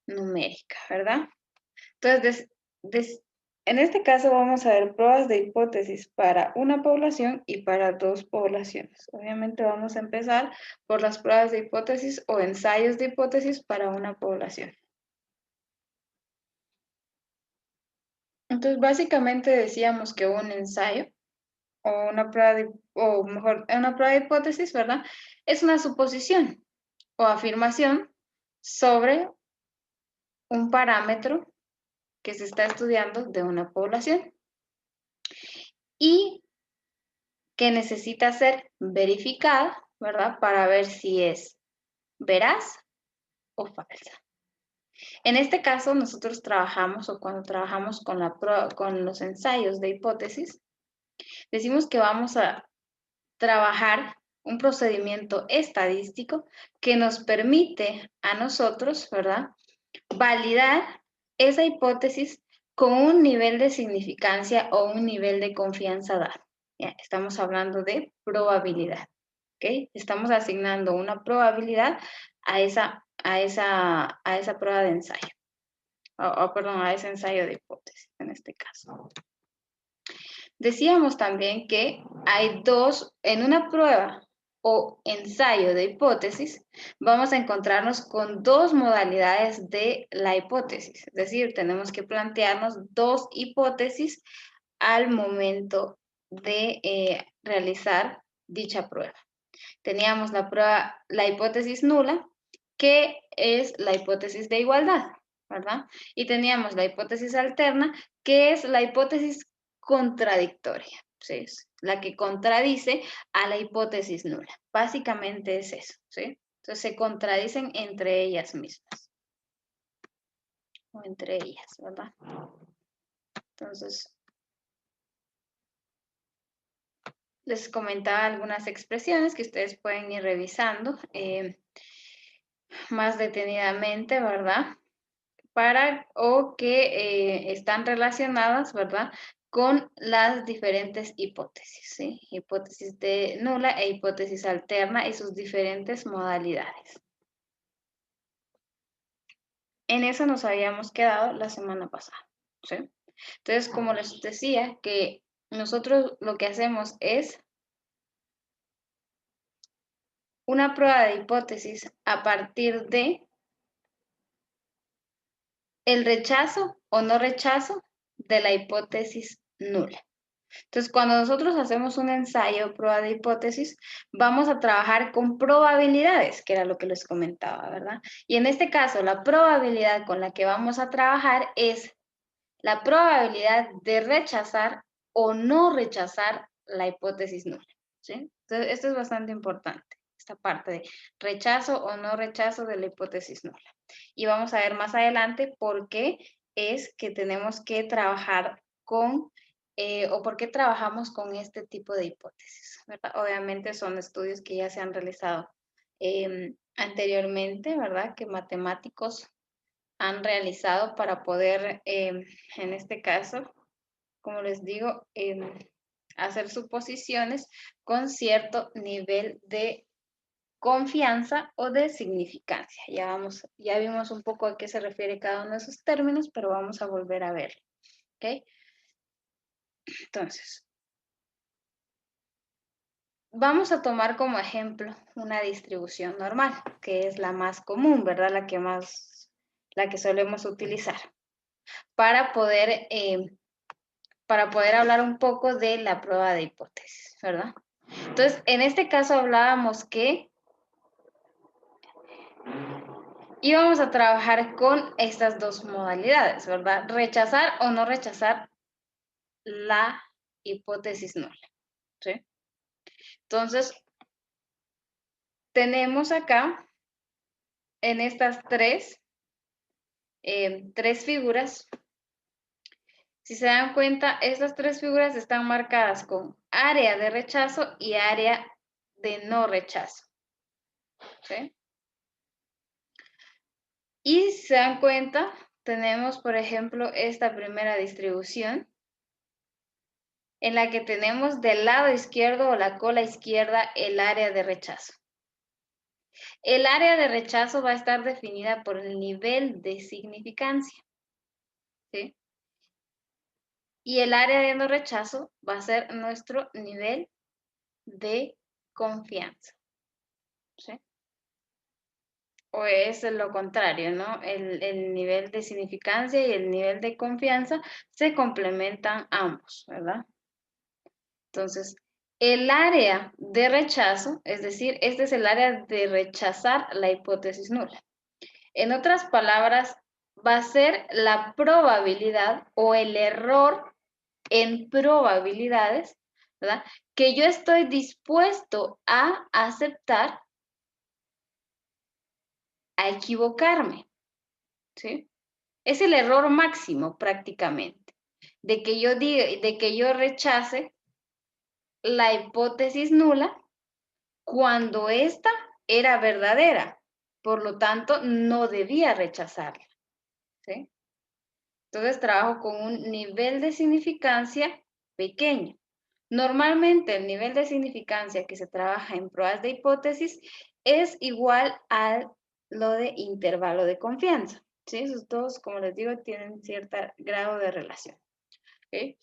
numérica, ¿verdad? Entonces, en este caso vamos a ver pruebas de hipótesis para una población y para dos poblaciones. Obviamente vamos a empezar por las pruebas de hipótesis o ensayos de hipótesis para una población. Entonces, básicamente decíamos que un ensayo o una prueba de, o mejor, una prueba de hipótesis, ¿verdad? Es una suposición o afirmación sobre un parámetro que se está estudiando de una población y que necesita ser verificada, ¿verdad? Para ver si es veraz o falsa. En este caso, nosotros trabajamos o cuando trabajamos con, con los ensayos de hipótesis, decimos que vamos a trabajar un procedimiento estadístico que nos permite a nosotros, ¿verdad? Validar esa hipótesis con un nivel de significancia o un nivel de confianza dado. Ya, estamos hablando de probabilidad, ¿ok? Estamos asignando una probabilidad a esa prueba de ensayo, perdón, a ese ensayo de hipótesis en este caso. Decíamos también que hay en una prueba o ensayo de hipótesis, vamos a encontrarnos con dos modalidades de la hipótesis. Es decir, tenemos que plantearnos dos hipótesis al momento de realizar dicha prueba. Teníamos la hipótesis nula, que es la hipótesis de igualdad, ¿verdad? Y teníamos la hipótesis alterna, que es la hipótesis contradictoria, ¿sí? Es la que contradice a la hipótesis nula. Básicamente es eso, ¿sí? Entonces se contradicen entre ellas mismas. O entre ellas, ¿verdad? Entonces, les comentaba algunas expresiones que ustedes pueden ir revisando más detenidamente, ¿verdad? O que están relacionadas, ¿verdad? Con las diferentes hipótesis, ¿sí? Hipótesis de nula e hipótesis alterna y sus diferentes modalidades. En eso nos habíamos quedado la semana pasada, ¿sí? Entonces, como les decía, que nosotros lo que hacemos es una prueba de hipótesis a partir de el rechazo o no rechazo de la hipótesis nula. Entonces, cuando nosotros hacemos un ensayo, prueba de hipótesis, vamos a trabajar con probabilidades, que era lo que les comentaba, ¿verdad? Y en este caso, la probabilidad con la que vamos a trabajar es la probabilidad de rechazar o no rechazar la hipótesis nula, ¿sí? Entonces, esto es bastante importante, esta parte de rechazo o no rechazo de la hipótesis nula. Y vamos a ver más adelante por qué es que tenemos que trabajar con o por qué trabajamos con este tipo de hipótesis, ¿verdad? Obviamente son estudios que ya se han realizado anteriormente, ¿verdad? Que matemáticos han realizado para poder, en este caso, como les digo, hacer suposiciones con cierto nivel de confianza o de significancia. Ya vimos un poco a qué se refiere cada uno de esos términos, pero vamos a volver a verlo, ¿ok? Entonces, vamos a tomar como ejemplo una distribución normal, que es la más común, ¿verdad? La que solemos utilizar para poder hablar un poco de la prueba de hipótesis, ¿verdad? Entonces, en este caso hablábamos que íbamos a trabajar con estas dos modalidades, ¿verdad? Rechazar o no rechazar la hipótesis nula, ¿sí? Entonces, tenemos acá en estas tres figuras. Si se dan cuenta, estas tres figuras están marcadas con área de rechazo y área de no rechazo, ¿sí? Y si se dan cuenta, tenemos, por ejemplo, esta primera distribución en la que tenemos del lado izquierdo o la cola izquierda el área de rechazo. El área de rechazo va a estar definida por el nivel de significancia, ¿sí? Y el área de no rechazo va a ser nuestro nivel de confianza, ¿sí? O es lo contrario, ¿no? El nivel de significancia y el nivel de confianza se complementan ambos, ¿verdad? Entonces, el área de rechazo, es decir, este es el área de rechazar la hipótesis nula. En otras palabras, va a ser la probabilidad o el error en probabilidades, ¿verdad? Que yo estoy dispuesto a aceptar, a equivocarme, ¿sí? Es el error máximo prácticamente, de que yo diga, de que yo rechace la hipótesis nula cuando ésta era verdadera. Por lo tanto, no debía rechazarla, ¿sí? Entonces trabajo con un nivel de significancia pequeño. Normalmente el nivel de significancia que se trabaja en pruebas de hipótesis es igual a lo de intervalo de confianza, ¿sí? Esos dos, como les digo, tienen cierto grado de relación, ¿ok?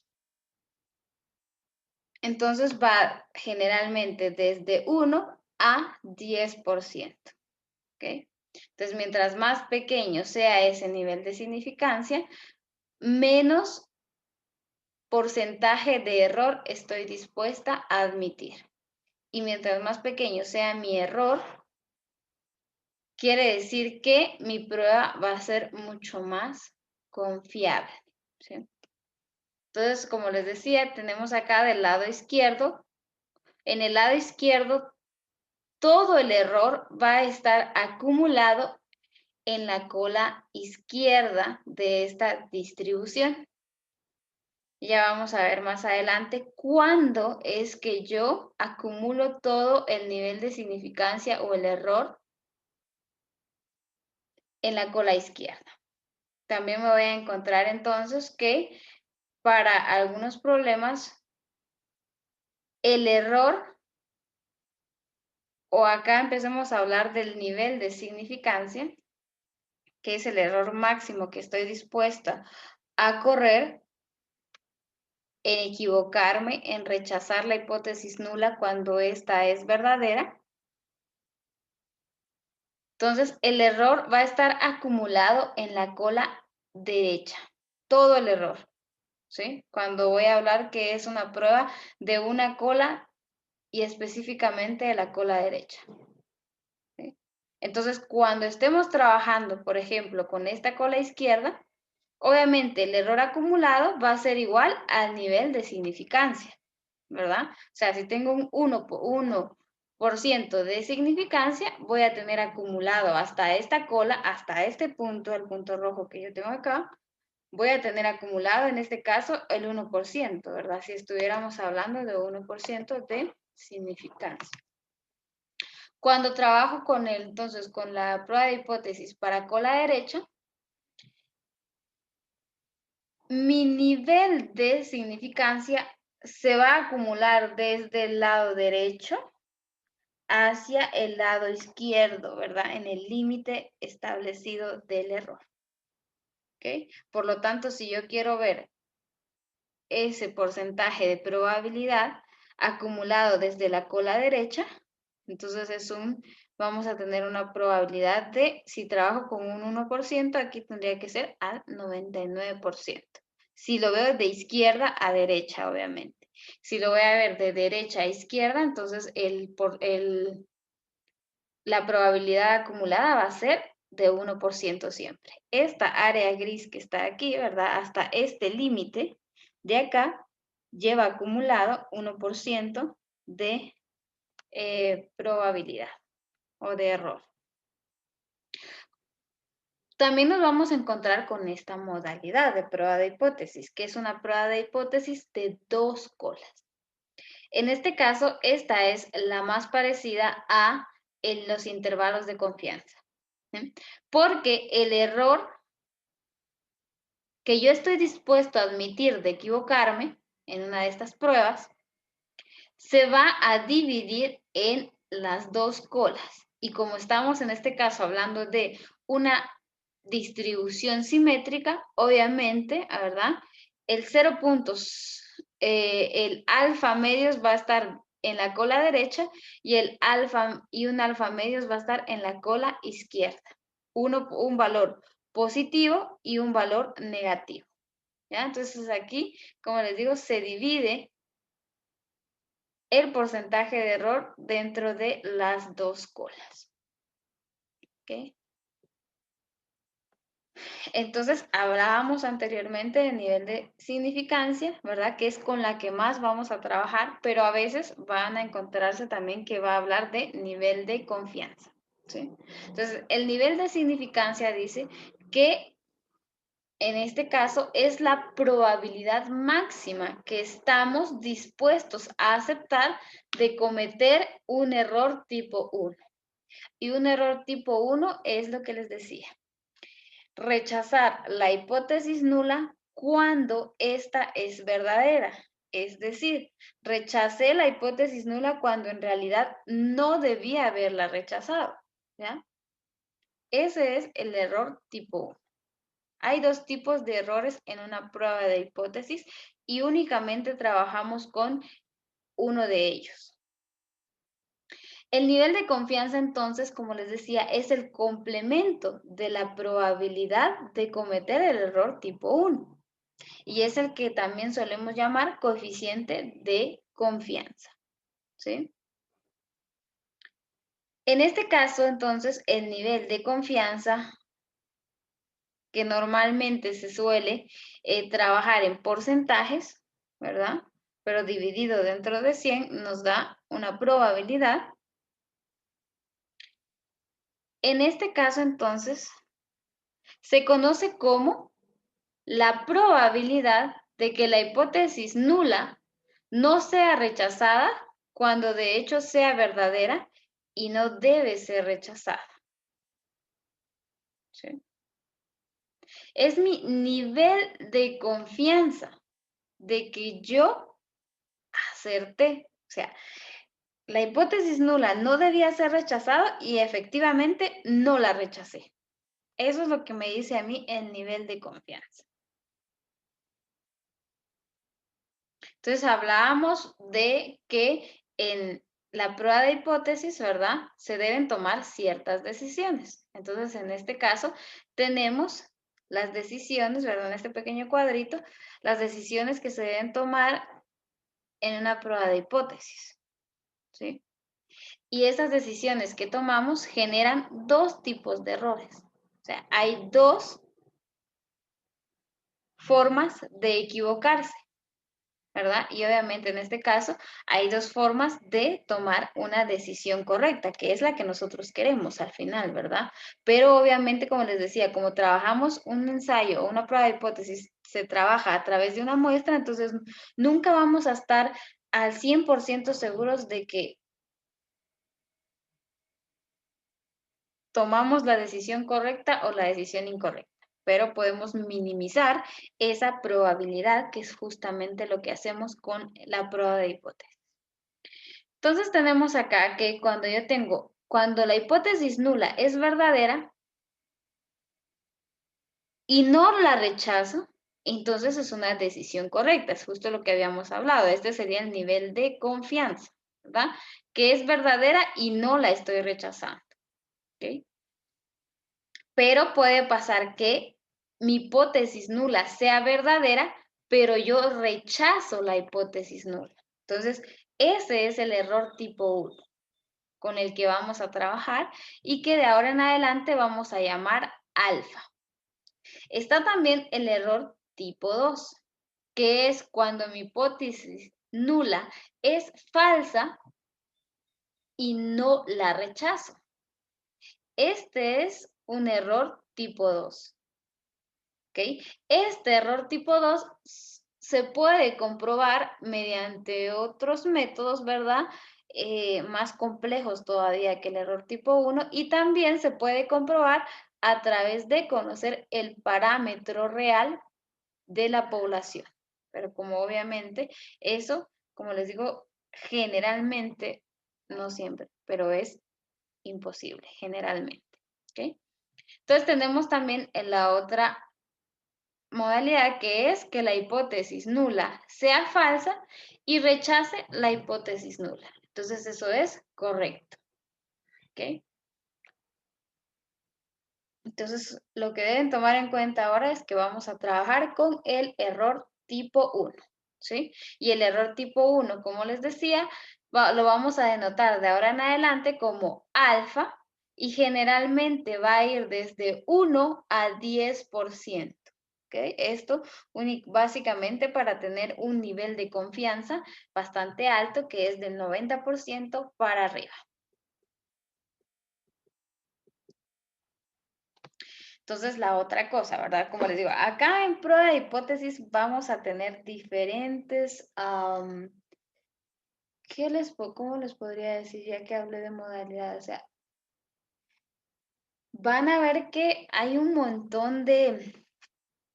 Entonces va generalmente desde 1 a 10%, ¿ok? Entonces, mientras más pequeño sea ese nivel de significancia, menos porcentaje de error estoy dispuesta a admitir. Y mientras más pequeño sea mi error, quiere decir que mi prueba va a ser mucho más confiable, ¿sí? Entonces, como les decía, tenemos acá del lado izquierdo. En el lado izquierdo, todo el error va a estar acumulado en la cola izquierda de esta distribución. Ya vamos a ver más adelante cuándo es que yo acumulo todo el nivel de significancia o el error en la cola izquierda. También me voy a encontrar entonces que para algunos problemas el error, o acá empecemos a hablar del nivel de significancia, que es el error máximo que estoy dispuesta a correr, en equivocarme, en rechazar la hipótesis nula cuando esta es verdadera. Entonces, el error va a estar acumulado en la cola derecha, todo el error, ¿sí? Cuando voy a hablar que es una prueba de una cola y específicamente de la cola derecha, ¿sí? Entonces, cuando estemos trabajando, por ejemplo, con esta cola izquierda, obviamente el error acumulado va a ser igual al nivel de significancia, ¿verdad? O sea, si tengo un 1% de significancia, voy a tener acumulado hasta esta cola, hasta este punto, el punto rojo que yo tengo acá, voy a tener acumulado en este caso el 1%, ¿verdad? Si estuviéramos hablando de 1% de significancia. Cuando trabajo con entonces, con la prueba de hipótesis para cola derecha, mi nivel de significancia se va a acumular desde el lado derecho hacia el lado izquierdo, ¿verdad? En el límite establecido del error, ¿ok? Por lo tanto, si yo quiero ver ese porcentaje de probabilidad acumulado desde la cola derecha, entonces vamos a tener una probabilidad de, si trabajo con un 1%, aquí tendría que ser al 99%. Si lo veo de izquierda a derecha, obviamente. Si lo voy a ver de derecha a izquierda, entonces la probabilidad acumulada va a ser de 1% siempre. Esta área gris que está aquí, ¿verdad? Hasta este límite de acá lleva acumulado 1% de probabilidad o de error. También nos vamos a encontrar con esta modalidad de prueba de hipótesis, que es una prueba de hipótesis de 2 colas. En este caso, esta es la más parecida a los intervalos de confianza, ¿sí? Porque el error que yo estoy dispuesto a admitir de equivocarme en una de estas pruebas se va a dividir en las 2 colas y como estamos en este caso hablando de una distribución simétrica, obviamente, ¿verdad? El 0 puntos, el alfa medios va a estar en la cola derecha y un alfa medios va a estar en la cola izquierda. Un valor positivo y un valor negativo. ¿Ya? Entonces aquí, como les digo, se divide el porcentaje de error dentro de las dos colas. ¿Ok? Entonces, hablábamos anteriormente del nivel de significancia, ¿verdad? Que es con la que más vamos a trabajar, pero a veces van a encontrarse también que va a hablar de nivel de confianza, ¿sí? Entonces, el nivel de significancia dice que en este caso es la probabilidad máxima que estamos dispuestos a aceptar de cometer un error tipo 1. Y un error tipo 1 es lo que les decía. Rechazar la hipótesis nula cuando esta es verdadera. Es decir, rechacé la hipótesis nula cuando en realidad no debía haberla rechazado. ¿Ya? Ese es el error tipo 1. Hay dos tipos de errores en una prueba de hipótesis y únicamente trabajamos con uno de ellos. El nivel de confianza, entonces, como les decía, es el complemento de la probabilidad de cometer el error tipo 1 y es el que también solemos llamar coeficiente de confianza, ¿sí? En este caso, entonces, el nivel de confianza que normalmente se suele trabajar en porcentajes, ¿verdad? Pero dividido dentro de 100 nos da una probabilidad. En este caso, entonces, se conoce como la probabilidad de que la hipótesis nula no sea rechazada cuando de hecho sea verdadera y no debe ser rechazada. ¿Sí? Es mi nivel de confianza de que yo acerté. O sea, la hipótesis nula no debía ser rechazada y efectivamente no la rechacé. Eso es lo que me dice a mí el nivel de confianza. Entonces hablábamos de que en la prueba de hipótesis, ¿verdad? Se deben tomar ciertas decisiones. Entonces, en este caso, tenemos las decisiones, ¿verdad? En este pequeño cuadrito, las decisiones que se deben tomar en una prueba de hipótesis, ¿sí? Y esas decisiones que tomamos generan dos tipos de errores. O sea, hay dos formas de equivocarse, ¿verdad? Y obviamente en este caso hay dos formas de tomar una decisión correcta, que es la que nosotros queremos al final, ¿verdad? Pero obviamente, como les decía, como trabajamos un ensayo o una prueba de hipótesis, se trabaja a través de una muestra, entonces nunca vamos a estar al 100% seguros de que tomamos la decisión correcta o la decisión incorrecta, pero podemos minimizar esa probabilidad, que es justamente lo que hacemos con la prueba de hipótesis. Entonces tenemos acá que cuando la hipótesis nula es verdadera y no la rechazo, entonces es una decisión correcta, es justo lo que habíamos hablado. Este sería el nivel de confianza, ¿verdad? Que es verdadera y no la estoy rechazando, ¿ok? Pero puede pasar que mi hipótesis nula sea verdadera, pero yo rechazo la hipótesis nula. Entonces, ese es el error tipo 1 con el que vamos a trabajar y que de ahora en adelante vamos a llamar alfa. Está también el error tipo 2, que es cuando mi hipótesis nula es falsa y no la rechazo. Este es un error tipo 2. ¿Okay? Este error tipo 2 se puede comprobar mediante otros métodos, ¿verdad? Más complejos todavía que el error tipo 1 y también se puede comprobar a través de conocer el parámetro real de la población. Pero como obviamente eso, como les digo, generalmente, no siempre, pero es imposible, generalmente. ¿Ok? Entonces tenemos también la otra modalidad, que es que la hipótesis nula sea falsa y rechace la hipótesis nula. Entonces eso es correcto. ¿Ok? Entonces lo que deben tomar en cuenta ahora es que vamos a trabajar con el error tipo 1. ¿Sí? Y el error tipo 1, como les decía, lo vamos a denotar de ahora en adelante como alfa y generalmente va a ir desde 1 a 10%. ¿Okay? Esto básicamente para tener un nivel de confianza bastante alto, que es del 90% para arriba. Entonces, la otra cosa, ¿verdad? Como les digo, acá en prueba de hipótesis vamos a tener diferentes, ¿cómo les podría decir ya que hablé de modalidades? O sea, van a ver que hay un montón de,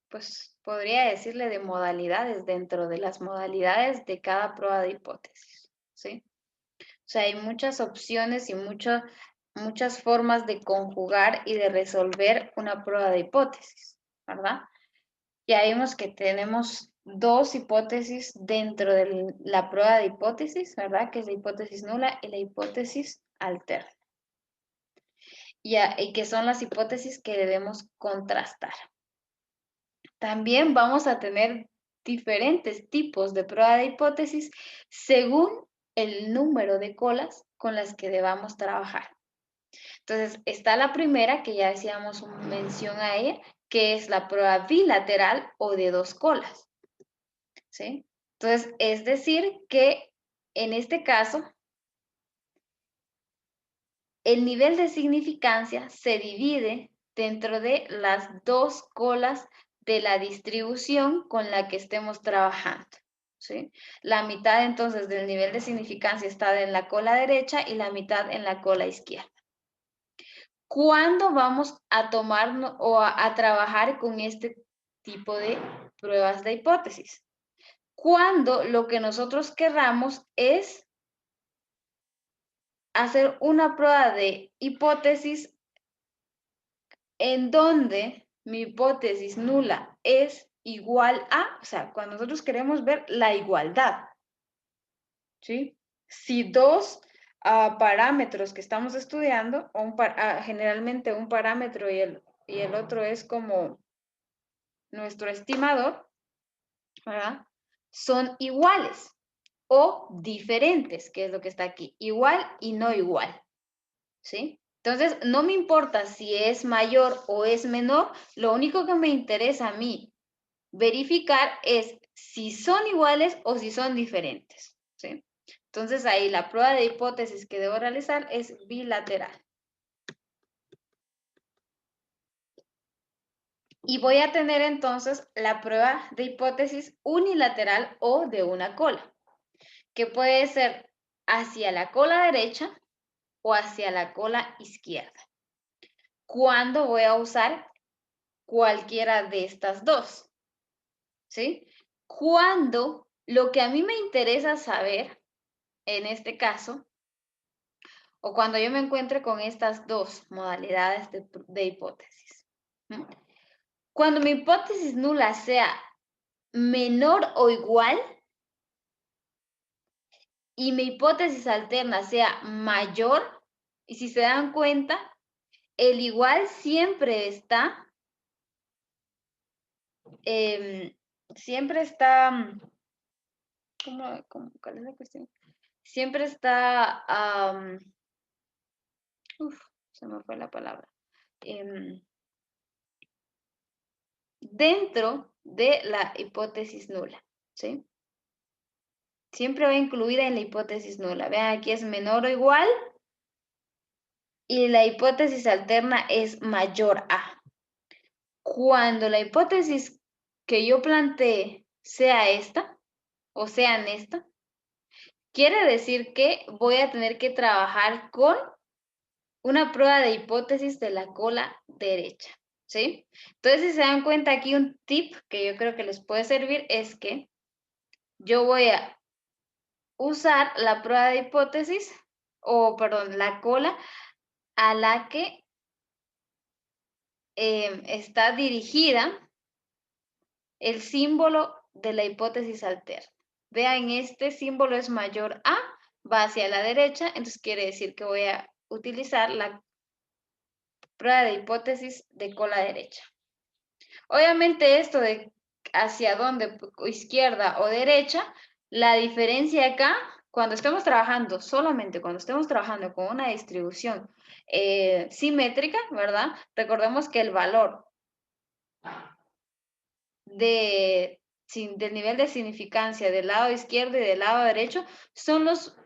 pues podría decirle, de modalidades dentro de las modalidades de cada prueba de hipótesis, ¿sí? O sea, hay muchas opciones y muchas formas de conjugar y de resolver una prueba de hipótesis, ¿verdad? Ya vimos que tenemos dos hipótesis dentro de la prueba de hipótesis, ¿verdad? Que es la hipótesis nula y la hipótesis alterna. Y que son las hipótesis que debemos contrastar. También vamos a tener diferentes tipos de prueba de hipótesis según el número de colas con las que debamos trabajar. Entonces, está la primera, que ya hacíamos mención a ella, que es la prueba bilateral o de 2 colas. ¿Sí? Entonces, es decir que en este caso, el nivel de significancia se divide dentro de las 2 colas de la distribución con la que estemos trabajando. ¿Sí? La mitad entonces del nivel de significancia está en la cola derecha y la mitad en la cola izquierda. ¿Cuándo vamos a tomar o a trabajar con este tipo de pruebas de hipótesis? Cuando lo que nosotros querramos es hacer una prueba de hipótesis en donde mi hipótesis nula es igual a, o sea, cuando nosotros queremos ver la igualdad, ¿sí? Si dos parámetros que estamos estudiando, generalmente un parámetro y el otro es como nuestro estimador, ¿verdad? Son iguales o diferentes, que es lo que está aquí, igual y no igual, ¿sí? Entonces, no me importa si es mayor o es menor, lo único que me interesa a mí verificar es si son iguales o si son diferentes, ¿sí? Entonces, ahí la prueba de hipótesis que debo realizar es bilateral. Y voy a tener entonces la prueba de hipótesis unilateral o de una cola, que puede ser hacia la cola derecha o hacia la cola izquierda. ¿Cuándo voy a usar cualquiera de estas dos? ¿Sí? Cuando lo que a mí me interesa saber, en este caso, o cuando yo me encuentre con estas dos modalidades de hipótesis. ¿Mm? Cuando mi hipótesis nula sea menor o igual y mi hipótesis alterna sea mayor, y si se dan cuenta, el igual siempre está, ¿cuál es la cuestión? Siempre está, se me fue la palabra, dentro de la hipótesis nula, ¿sí? Siempre va incluida en la hipótesis nula. Vean, aquí es menor o igual y la hipótesis alterna es mayor a. Cuando la hipótesis que yo planteé sea esta o sean esta, quiere decir que voy a tener que trabajar con una prueba de hipótesis de la cola derecha, ¿sí? Entonces, si se dan cuenta, aquí un tip que yo creo que les puede servir es que yo voy a usar la prueba de hipótesis, o perdón, la cola a la que está dirigida el símbolo de la hipótesis alterna. Vean, este símbolo es mayor a, va hacia la derecha, entonces quiere decir que voy a utilizar la prueba de hipótesis de cola derecha. Obviamente esto de hacia dónde, izquierda o derecha, la diferencia acá, cuando estemos trabajando, solamente cuando estemos trabajando con una distribución simétrica, ¿verdad? Recordemos que el valor del nivel de significancia del lado izquierdo y del lado derecho son los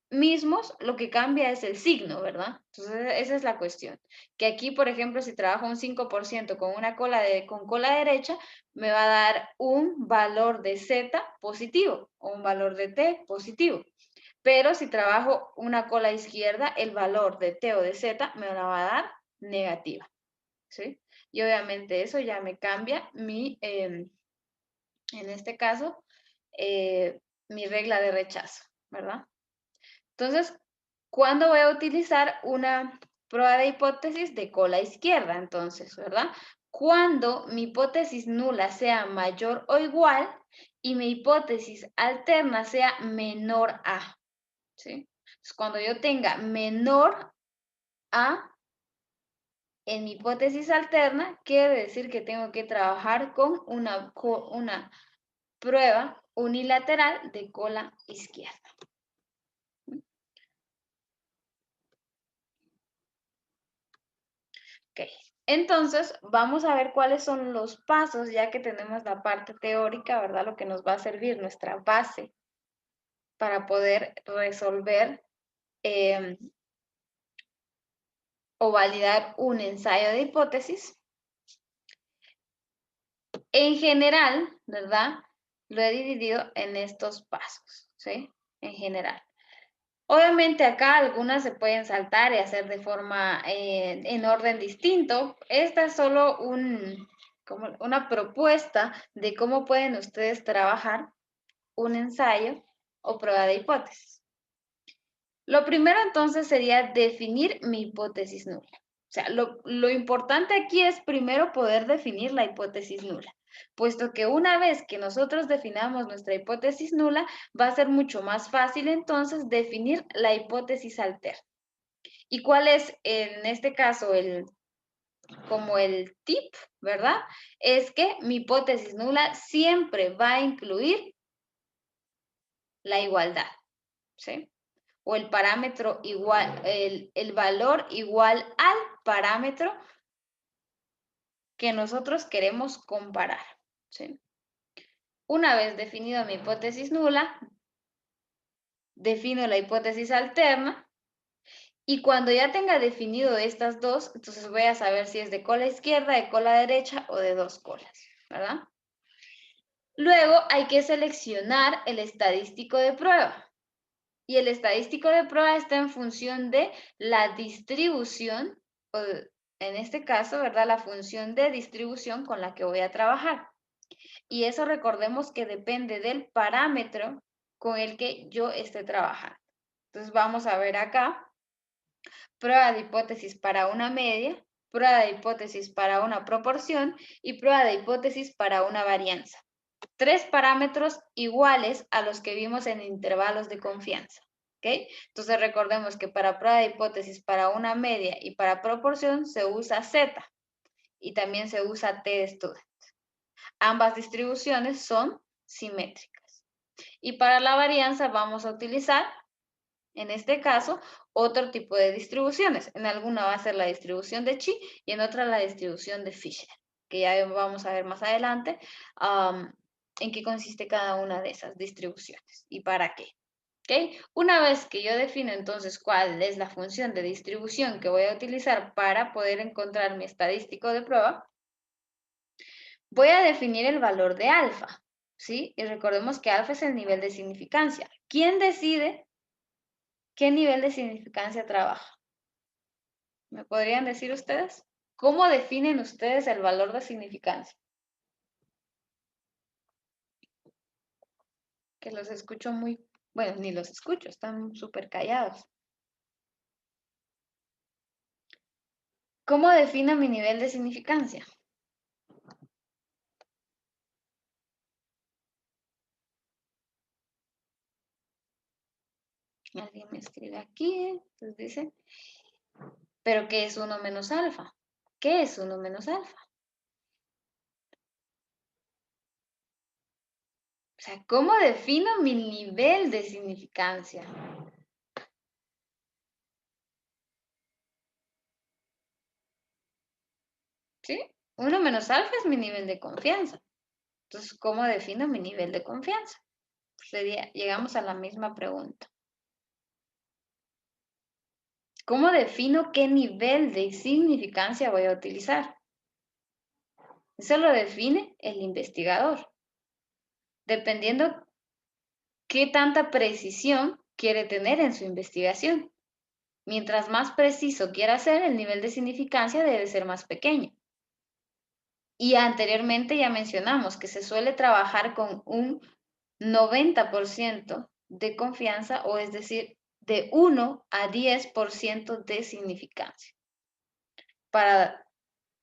mismos, lo que cambia es el signo, ¿verdad? Entonces, esa es la cuestión. Que aquí, por ejemplo, si trabajo un 5% con una con cola derecha, me va a dar un valor de Z positivo o un valor de T positivo. Pero si trabajo una cola izquierda, el valor de T o de Z me la va a dar negativa, ¿sí? Y obviamente eso ya me cambia en este caso, mi regla de rechazo, ¿verdad? Entonces, ¿cuándo voy a utilizar una prueba de hipótesis de cola izquierda? Entonces, ¿verdad? Cuando mi hipótesis nula sea mayor o igual y mi hipótesis alterna sea menor a, ¿sí? Entonces, cuando yo tenga menor a en mi hipótesis alterna, quiere decir que tengo que trabajar con una prueba unilateral de cola izquierda. Ok, entonces vamos a ver cuáles son los pasos, ya que tenemos la parte teórica, ¿verdad? Lo que nos va a servir, nuestra base para poder resolver o validar un ensayo de hipótesis. En general, ¿verdad? Lo he dividido en estos pasos, ¿sí? En general. Obviamente acá algunas se pueden saltar y hacer de forma en orden distinto. Esta es solo como una propuesta de cómo pueden ustedes trabajar un ensayo o prueba de hipótesis. Lo primero entonces sería definir mi hipótesis nula. O sea, lo importante aquí es primero poder definir la hipótesis nula, puesto que una vez que nosotros definamos nuestra hipótesis nula, va a ser mucho más fácil entonces definir la hipótesis alterna. ¿Y cuál es en este caso como el tip, verdad? Es que mi hipótesis nula siempre va a incluir la igualdad, ¿sí? O el parámetro igual, el valor igual al parámetro que nosotros queremos comparar, ¿sí? Una vez definido mi hipótesis nula, defino la hipótesis alterna y cuando ya tenga definido estas dos, entonces voy a saber si es de cola izquierda, de cola derecha o de dos colas, ¿verdad? Luego hay que seleccionar el estadístico de prueba. Y el estadístico de prueba está en función de la distribución, o en este caso, ¿verdad? La función de distribución con la que voy a trabajar. Y eso recordemos que depende del parámetro con el que yo esté trabajando. Entonces vamos a ver acá, prueba de hipótesis para una media, prueba de hipótesis para una proporción y prueba de hipótesis para una varianza. Tres parámetros iguales a los que vimos en intervalos de confianza. ¿Okay? Entonces recordemos que para prueba de hipótesis para una media y para proporción se usa Z y también se usa T de student. Ambas distribuciones son simétricas. Y para la varianza vamos a utilizar, en este caso, otro tipo de distribuciones. En alguna va a ser la distribución de Chi y en otra la distribución de Fisher, que ya vamos a ver más adelante en qué consiste cada una de esas distribuciones y para qué. ¿Okay? Una vez que yo defino entonces cuál es la función de distribución que voy a utilizar para poder encontrar mi estadístico de prueba, voy a definir el valor de alfa, ¿sí? Y recordemos que alfa es el nivel de significancia. ¿Quién decide qué nivel de significancia trabaja? ¿Me podrían decir ustedes? ¿Cómo definen ustedes el valor de significancia? Que los escucho bueno, ni los escucho, están súper callados. ¿Cómo defino mi nivel de significancia? Alguien me escribe aquí, entonces dice, ¿pero qué es 1 menos alfa? ¿Qué es 1 menos alfa? O sea, ¿cómo defino mi nivel de significancia? ¿Sí? 1 menos alfa es mi nivel de confianza. Entonces, ¿cómo defino mi nivel de confianza? Llegamos a la misma pregunta. ¿Cómo defino qué nivel de significancia voy a utilizar? Eso lo define el investigador, dependiendo qué tanta precisión quiere tener en su investigación. Mientras más preciso quiera ser, el nivel de significancia debe ser más pequeño. Y anteriormente ya mencionamos que se suele trabajar con un 90% de confianza, o es decir, de 1 a 10% de significancia, para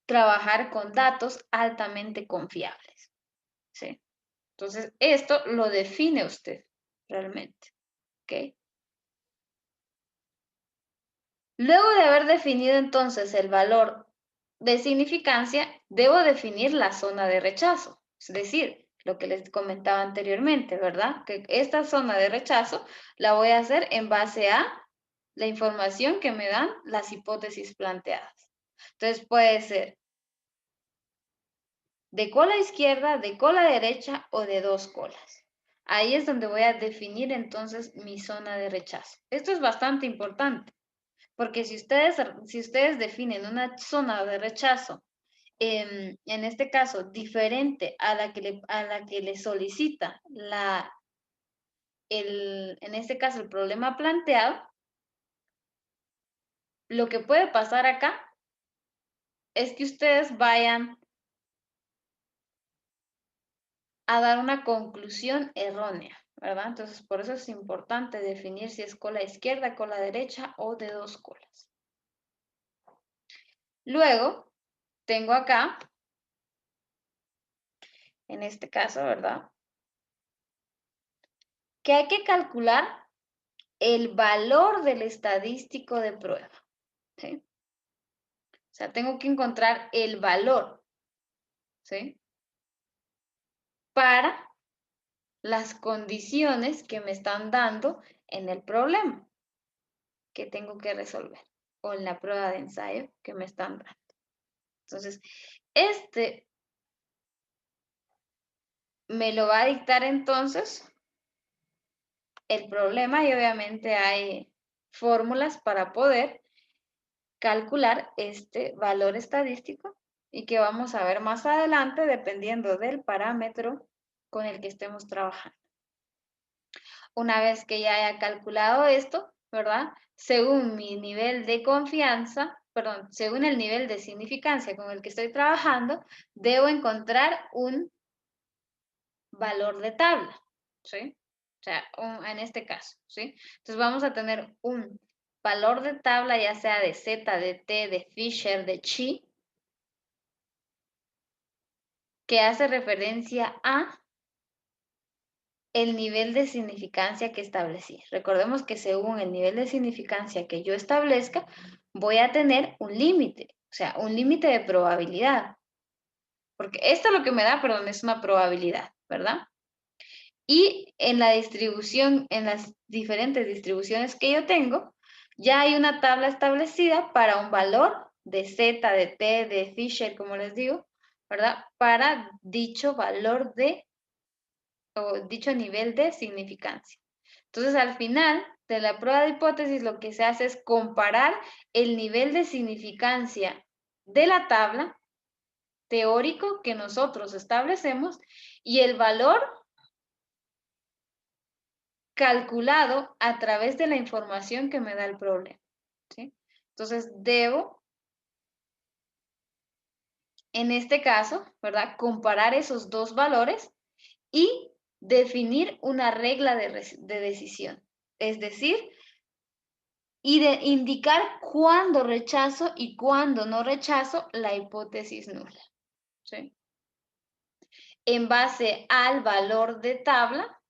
trabajar con datos altamente confiables, ¿sí? Entonces, esto lo define usted realmente, ¿ok? Luego de haber definido entonces el valor de significancia, debo definir la zona de rechazo, es decir, lo que les comentaba anteriormente, ¿verdad? Que esta zona de rechazo la voy a hacer en base a la información que me dan las hipótesis planteadas. Entonces puede ser de cola izquierda, de cola derecha o de 2 colas. Ahí es donde voy a definir entonces mi zona de rechazo. Esto es bastante importante, porque si ustedes definen una zona de rechazo, en este caso, diferente a la que le solicita en este caso, el problema planteado, lo que puede pasar acá es que ustedes vayan a dar una conclusión errónea, ¿verdad? Entonces, por eso es importante definir si es cola izquierda, cola derecha o de 2 colas. Luego, tengo acá, en este caso, ¿verdad? Que hay que calcular el valor del estadístico de prueba, ¿sí? O sea, tengo que encontrar el valor, ¿sí? Para las condiciones que me están dando en el problema que tengo que resolver, o en la prueba de ensayo que me están dando. Entonces, este me lo va a dictar entonces el problema, y obviamente hay fórmulas para poder calcular este valor estadístico, y que vamos a ver más adelante dependiendo del parámetro con el que estemos trabajando. Una vez que ya haya calculado esto, ¿verdad? Según mi nivel de confianza, perdón, según el nivel de significancia con el que estoy trabajando, debo encontrar un valor de tabla, ¿sí? O sea, en este caso, ¿sí? Entonces vamos a tener un valor de tabla, ya sea de Z, de T, de Fisher, de Chi, que hace referencia a el nivel de significancia que establecí. Recordemos que según el nivel de significancia que yo establezca, voy a tener un límite, o sea, un límite de probabilidad. Porque esto lo que me da, perdón, es una probabilidad, ¿verdad? Y en la distribución, en las diferentes distribuciones que yo tengo, ya hay una tabla establecida para un valor de Z, de T, de Fisher, como les digo, ¿verdad? Para dicho valor o dicho nivel de significancia. Entonces, al final de la prueba de hipótesis, lo que se hace es comparar el nivel de significancia de la tabla teórico que nosotros establecemos y el valor calculado a través de la información que me da el problema, ¿sí? Entonces, debo, en este caso, ¿verdad?, comparar esos dos valores y definir una regla de decisión. Es decir, y de indicar cuándo rechazo y cuándo no rechazo la hipótesis nula. ¿Sí? En base al valor de tabla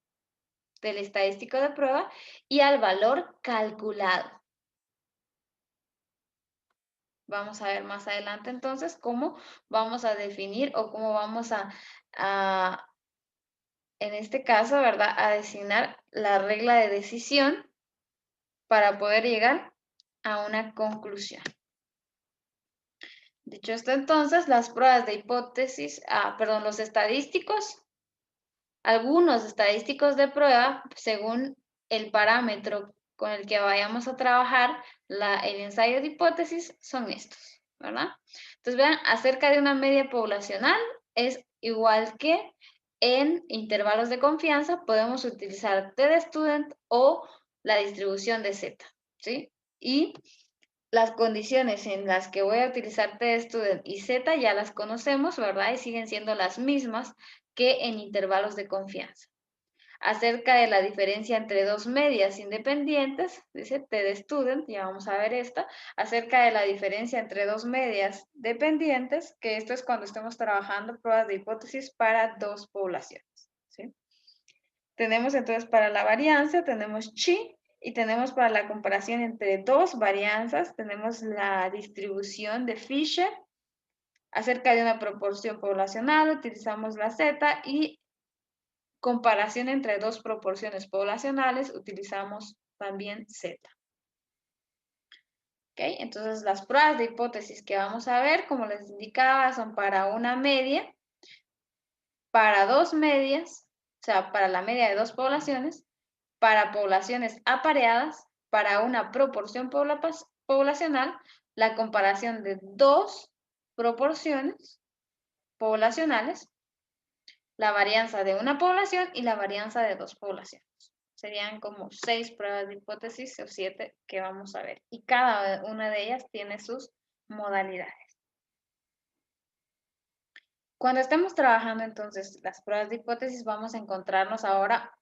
del estadístico de prueba y al valor calculado. Vamos a ver más adelante entonces cómo vamos a definir o cómo vamos en este caso, ¿verdad?, a designar la regla de decisión para poder llegar a una conclusión. Dicho esto, entonces, las pruebas de hipótesis, los estadísticos, algunos estadísticos de prueba, según el parámetro con el que vayamos a trabajar el ensayo de hipótesis, son estos, ¿verdad? Entonces, vean, acerca de una media poblacional es igual que en intervalos de confianza podemos utilizar t-de-student o la distribución de Z, ¿sí? Y las condiciones en las que voy a utilizar t-de-student y Z ya las conocemos, ¿verdad? Y siguen siendo las mismas que en intervalos de confianza. Acerca de la diferencia entre dos medias independientes, dice t-de-student, ya vamos a ver esta, acerca de la diferencia entre dos medias dependientes, que esto es cuando estemos trabajando pruebas de hipótesis para dos poblaciones, ¿sí? Tenemos entonces para la varianza, tenemos chi, y tenemos para la comparación entre dos varianzas, tenemos la distribución de Fisher. Acerca de una proporción poblacional, utilizamos la Z, y comparación entre dos proporciones poblacionales, utilizamos también Z. ¿Okay? Entonces, las pruebas de hipótesis que vamos a ver, como les indicaba, son para una media, para dos medias, o sea, para la media de dos poblaciones, para poblaciones apareadas, para una proporción poblacional, la comparación de dos proporciones poblacionales, la varianza de una población y la varianza de dos poblaciones. Serían como 6 pruebas de hipótesis o 7 que vamos a ver. Y cada una de ellas tiene sus modalidades. Cuando estemos trabajando entonces las pruebas de hipótesis, vamos a encontrarnos ahora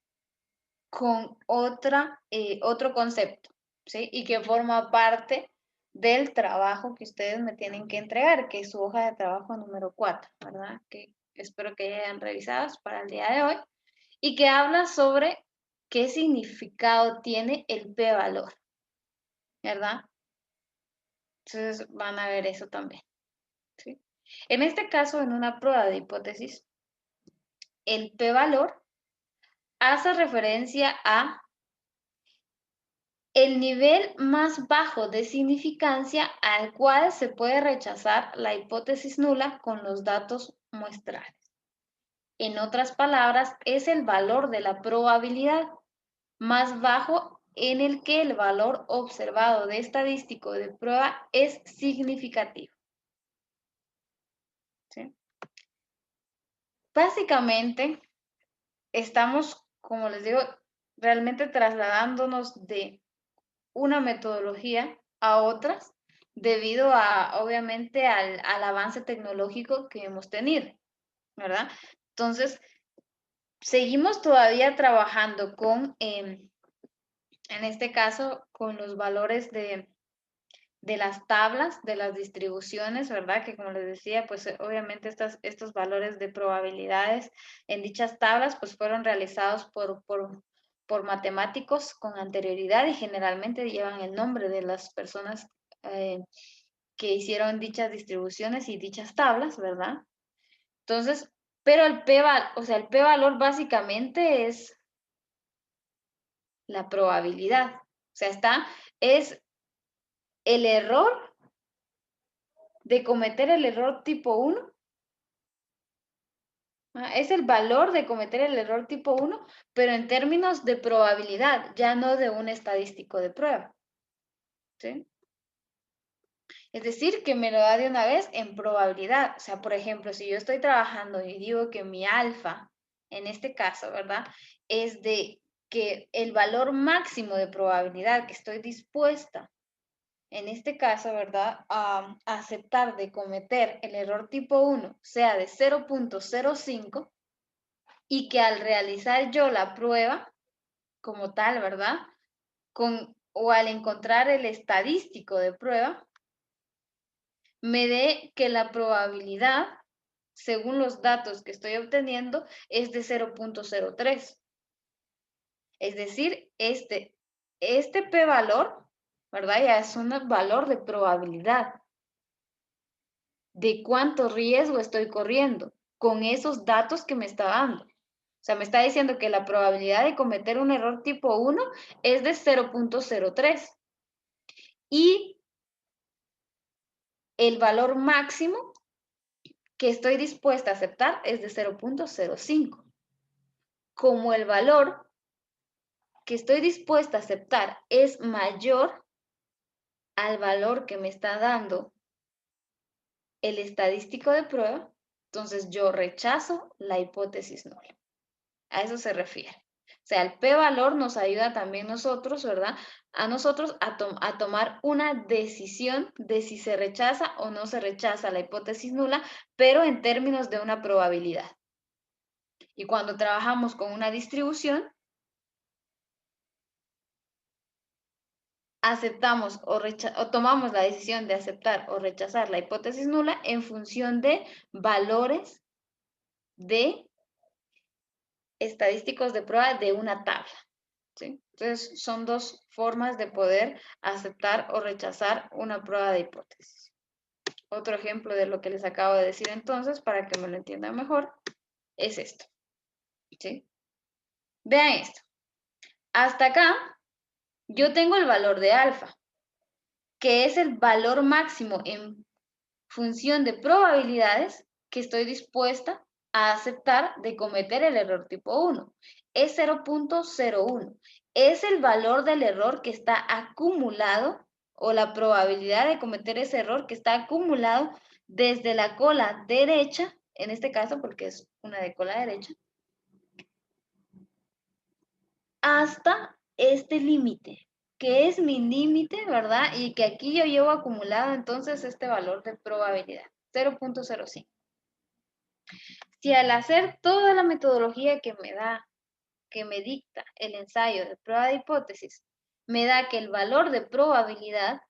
con otro concepto, ¿sí? Y que forma parte del trabajo que ustedes me tienen que entregar, que es su hoja de trabajo número 4, ¿verdad? Que espero que hayan revisado para el día de hoy. Y que habla sobre qué significado tiene el p-valor, ¿verdad? Entonces van a ver eso también, ¿sí? En este caso, en una prueba de hipótesis, el p-valor hace referencia a el nivel más bajo de significancia al cual se puede rechazar la hipótesis nula con los datos muestrales. En otras palabras, es el valor de la probabilidad más bajo en el que el valor observado de estadístico de prueba es significativo. ¿Sí? Básicamente, estamos, como les digo, realmente trasladándonos de una metodología a otras debido a, obviamente, al avance tecnológico que hemos tenido, ¿verdad? Entonces, seguimos todavía trabajando con, en este caso, con los valores de las tablas, de las distribuciones, ¿verdad? Que como les decía, pues obviamente estos valores de probabilidades en dichas tablas pues fueron realizados por matemáticos con anterioridad y generalmente llevan el nombre de las personas que hicieron dichas distribuciones y dichas tablas, ¿verdad? Entonces, pero el p-valor básicamente es la probabilidad. O sea, es el error de cometer el error tipo 1, es el valor de cometer el error tipo 1, pero en términos de probabilidad, ya no de un estadístico de prueba. ¿Sí? Es decir, que me lo da de una vez en probabilidad. O sea, por ejemplo, si yo estoy trabajando y digo que mi alfa, en este caso, ¿verdad? Es de que el valor máximo de probabilidad que estoy dispuesta en este caso, ¿verdad?, a aceptar de cometer el error tipo 1 sea de 0.05 y que al realizar yo la prueba como tal, ¿verdad?, o al encontrar el estadístico de prueba, me dé que la probabilidad, según los datos que estoy obteniendo, es de 0.03. Es decir, este p-valor, ¿verdad? Ya es un valor de probabilidad de cuánto riesgo estoy corriendo con esos datos que me está dando. O sea, me está diciendo que la probabilidad de cometer un error tipo 1 es de 0.03 y el valor máximo que estoy dispuesta a aceptar es de 0.05. Como el valor que estoy dispuesta a aceptar es mayor al valor que me está dando el estadístico de prueba, entonces yo rechazo la hipótesis nula. A eso se refiere. O sea, el p-valor nos ayuda también nosotros, ¿verdad? A nosotros a tomar una decisión de si se rechaza o no se rechaza la hipótesis nula, pero en términos de una probabilidad. Y cuando trabajamos con una distribución, aceptamos o tomamos la decisión de aceptar o rechazar la hipótesis nula en función de valores de estadísticos de prueba de una tabla. ¿Sí? Entonces, son dos formas de poder aceptar o rechazar una prueba de hipótesis. Otro ejemplo de lo que les acabo de decir entonces, para que me lo entiendan mejor, es esto. ¿Sí? Vean esto. Hasta acá, yo tengo el valor de alfa, que es el valor máximo en función de probabilidades que estoy dispuesta a aceptar de cometer el error tipo 1. Es 0.01. Es el valor del error que está acumulado o la probabilidad de cometer ese error que está acumulado desde la cola derecha, en este caso porque es una de cola derecha, hasta este límite, que es mi límite, ¿verdad? Y que aquí yo llevo acumulado entonces este valor de probabilidad, 0.05. Si al hacer toda la metodología que me da, que me dicta el ensayo de prueba de hipótesis, me da que el valor de probabilidad,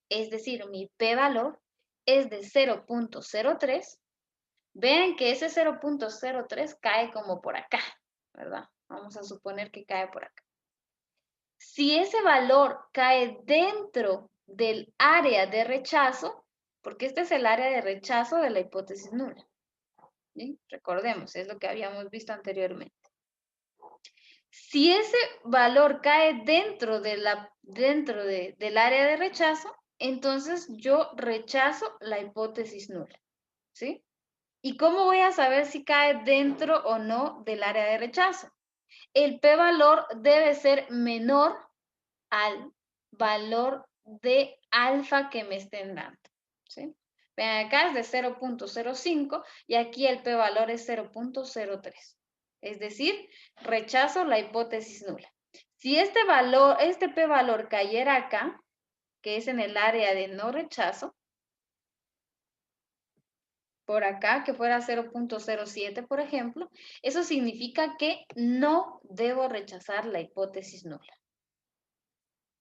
es decir, mi p-valor, es de 0.03, vean que ese 0.03 cae como por acá, ¿verdad? Vamos a suponer que cae por acá. Si ese valor cae dentro del área de rechazo, porque este es el área de rechazo de la hipótesis nula, ¿sí? Recordemos, es lo que habíamos visto anteriormente. Si ese valor cae dentro del área de rechazo, entonces yo rechazo la hipótesis nula, ¿sí? ¿Y cómo voy a saber si cae dentro o no del área de rechazo? El p-valor debe ser menor al valor de alfa que me estén dando, ¿sí? Vean, acá es de 0.05 y aquí el p-valor es 0.03. Es decir, rechazo la hipótesis nula. Si este p-valor cayera acá, que es en el área de no rechazo, por acá, que fuera 0.07, por ejemplo, eso significa que no debo rechazar la hipótesis nula.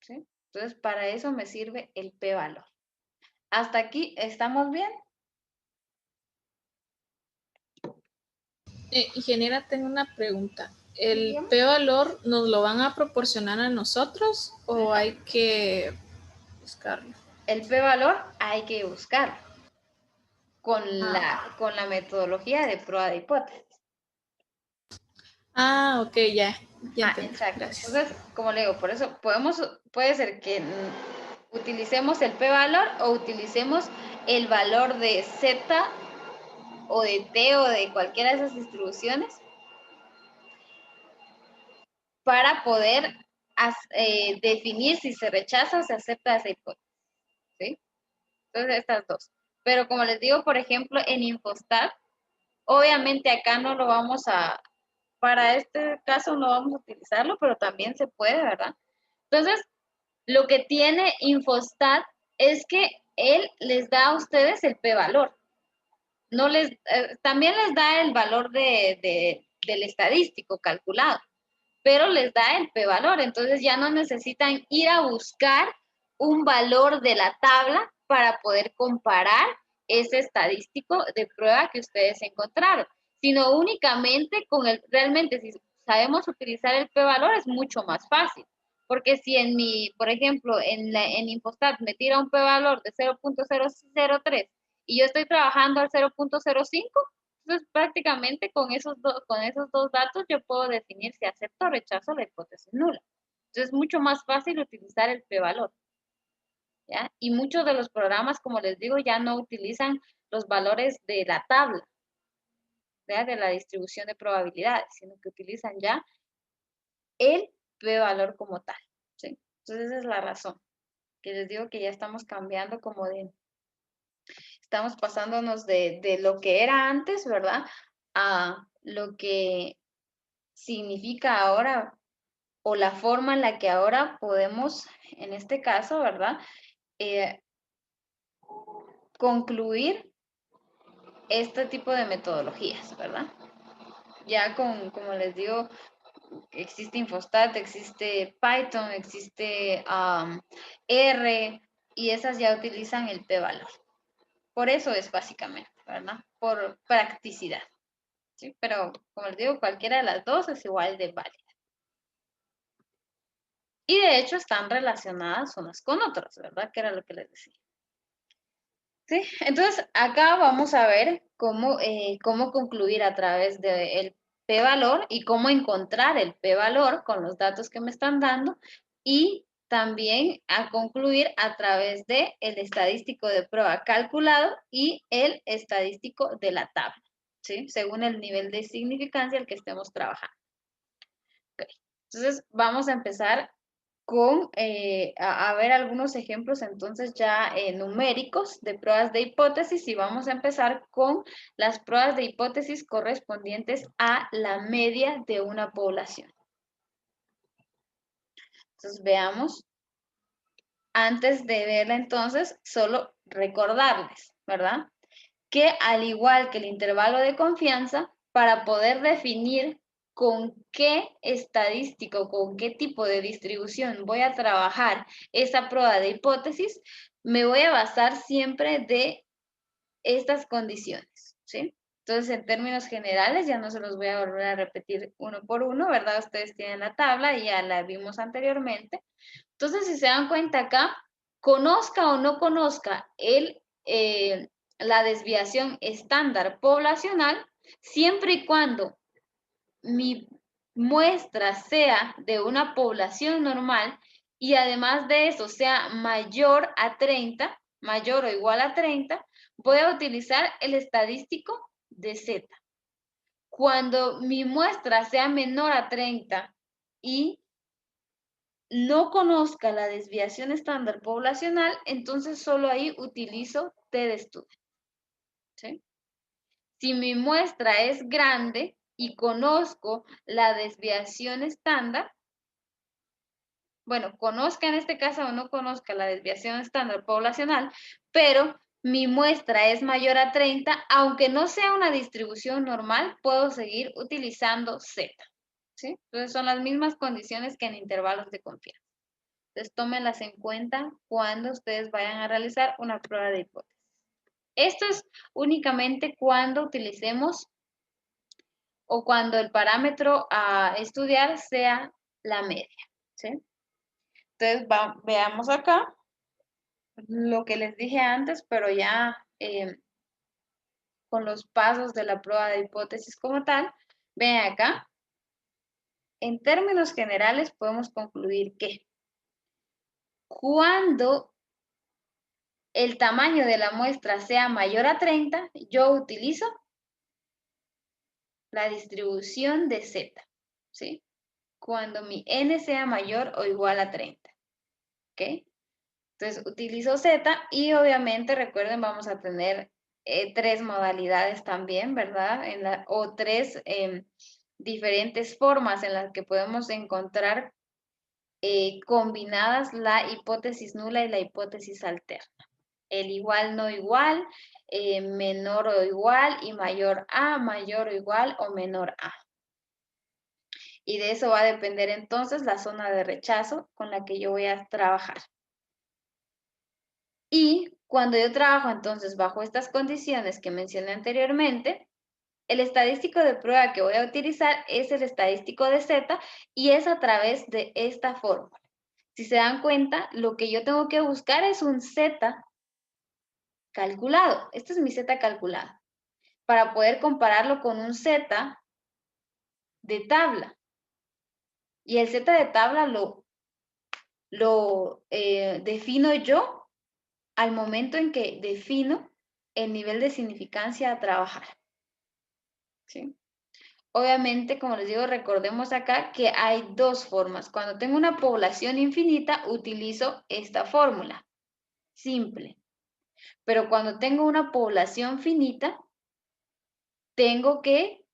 ¿Sí? Entonces, para eso me sirve el p-valor. ¿Hasta aquí estamos bien? Ingeniera, tengo una pregunta. ¿El p-valor nos lo van a proporcionar a nosotros o hay que buscarlo? El p-valor hay que buscarlo con la metodología de prueba de hipótesis. Ok, ya entendí. Exacto. Gracias. Entonces, como le digo, por eso puede ser que utilicemos el p-valor o utilicemos el valor de z o de t o de cualquiera de esas distribuciones para poder definir si se rechaza o se acepta esa hipótesis. ¿Sí? Entonces, estas dos. Pero como les digo, por ejemplo, en Infostat, obviamente acá no lo vamos para este caso no vamos a utilizarlo, pero también se puede, ¿verdad? Entonces, lo que tiene Infostat es que él les da a ustedes el p-valor. No también les da el valor del estadístico calculado, pero les da el p-valor. Entonces ya no necesitan ir a buscar un valor de la tabla para poder comparar ese estadístico de prueba que ustedes encontraron, sino únicamente con realmente si sabemos utilizar el p-valor es mucho más fácil. Porque si en por ejemplo, en Infostat me tira un p-valor de 0.003 y yo estoy trabajando al 0.05, entonces prácticamente con esos dos datos yo puedo definir si acepto o rechazo la hipótesis nula. Entonces es mucho más fácil utilizar el p-valor. ¿Ya? Y muchos de los programas, como les digo, ya no utilizan los valores de la tabla, ¿ya? De la distribución de probabilidades, sino que utilizan ya el p-valor como tal, ¿sí? Entonces esa es la razón, que les digo que ya estamos cambiando como estamos pasándonos de lo que era antes, ¿verdad? A lo que significa ahora, o la forma en la que ahora podemos, en este caso, ¿verdad? Concluir este tipo de metodologías, ¿verdad? Ya como les digo, existe Infostat, existe Python, existe R, y esas ya utilizan el p-valor. Por eso es básicamente, ¿verdad? Por practicidad, ¿sí? Pero, como les digo, cualquiera de las dos es igual de válida. Y de hecho están relacionadas unas con otras, ¿verdad? Que era lo que les decía. ¿Sí? Entonces, acá vamos a ver cómo concluir a través del p-valor y cómo encontrar el p-valor con los datos que me están dando, y también a concluir a través del estadístico de prueba calculado y el estadístico de la tabla, ¿sí? Según el nivel de significancia al que estemos trabajando. Okay. Entonces, vamos a empezar con a ver algunos ejemplos entonces ya numéricos de pruebas de hipótesis, y vamos a empezar con las pruebas de hipótesis correspondientes a la media de una población. Entonces veamos, antes de verla entonces, solo recordarles, ¿verdad? Que al igual que el intervalo de confianza, para poder definir con qué estadístico, con qué tipo de distribución voy a trabajar esa prueba de hipótesis, me voy a basar siempre de estas condiciones, ¿sí? Entonces, en términos generales, ya no se los voy a volver a repetir uno por uno, ¿verdad? Ustedes tienen la tabla y ya la vimos anteriormente. Entonces, si se dan cuenta acá, conozca o no conozca la desviación estándar poblacional, siempre y cuando mi muestra sea de una población normal y además de eso sea mayor a 30, mayor o igual a 30, voy a utilizar el estadístico de Z. Cuando mi muestra sea menor a 30 y no conozca la desviación estándar poblacional, entonces solo ahí utilizo T de estudio, ¿sí? Si mi muestra es grande y conozco la desviación estándar, bueno, conozca en este caso o no conozca la desviación estándar poblacional, pero mi muestra es mayor a 30, aunque no sea una distribución normal, puedo seguir utilizando Z, ¿sí? Entonces son las mismas condiciones que en intervalos de confianza. Entonces, tómenlas en cuenta cuando ustedes vayan a realizar una prueba de hipótesis. Esto es únicamente cuando utilicemos o cuando el parámetro a estudiar sea la media, ¿sí? Entonces, veamos acá lo que les dije antes, pero ya con los pasos de la prueba de hipótesis como tal. Ven acá. En términos generales, podemos concluir que cuando el tamaño de la muestra sea mayor a 30, yo utilizo la distribución de Z, ¿sí? Cuando mi N sea mayor o igual a 30, ¿ok? Entonces utilizo Z y obviamente recuerden vamos a tener tres modalidades también, ¿verdad? O tres diferentes formas en las que podemos encontrar combinadas la hipótesis nula y la hipótesis alterna. El igual, no igual, menor o igual y mayor o igual o menor a. Y de eso va a depender entonces la zona de rechazo con la que yo voy a trabajar. Y cuando yo trabajo entonces bajo estas condiciones que mencioné anteriormente, el estadístico de prueba que voy a utilizar es el estadístico de Z y es a través de esta fórmula. Si se dan cuenta, lo que yo tengo que buscar es un Z calculado. Este es mi Z calculado. Para poder compararlo con un Z de tabla. Y el Z de tabla lo defino yo al momento en que defino el nivel de significancia a trabajar. ¿Sí? Obviamente, como les digo, recordemos acá que hay dos formas. Cuando tengo una población infinita, utilizo esta fórmula, simple. Pero cuando tengo una población finita, tengo que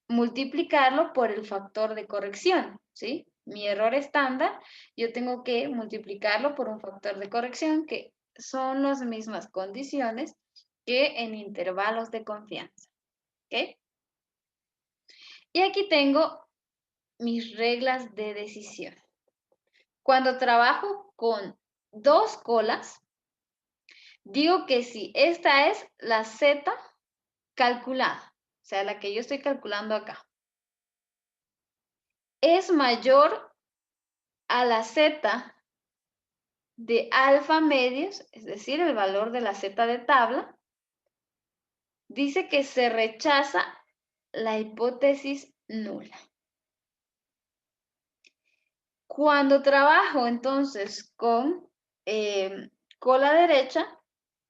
multiplicarlo por el factor de corrección, ¿sí? Mi error estándar, yo tengo que multiplicarlo por un factor de corrección que son las mismas condiciones que en intervalos de confianza, ¿ok? Y aquí tengo mis reglas de decisión. Cuando trabajo con dos colas, digo que si esta es la Z calculada, o sea, la que yo estoy calculando acá, es mayor a la Z de alfa medios, es decir, el valor de la Z de tabla, dice que se rechaza la hipótesis nula. Cuando trabajo entonces con cola derecha,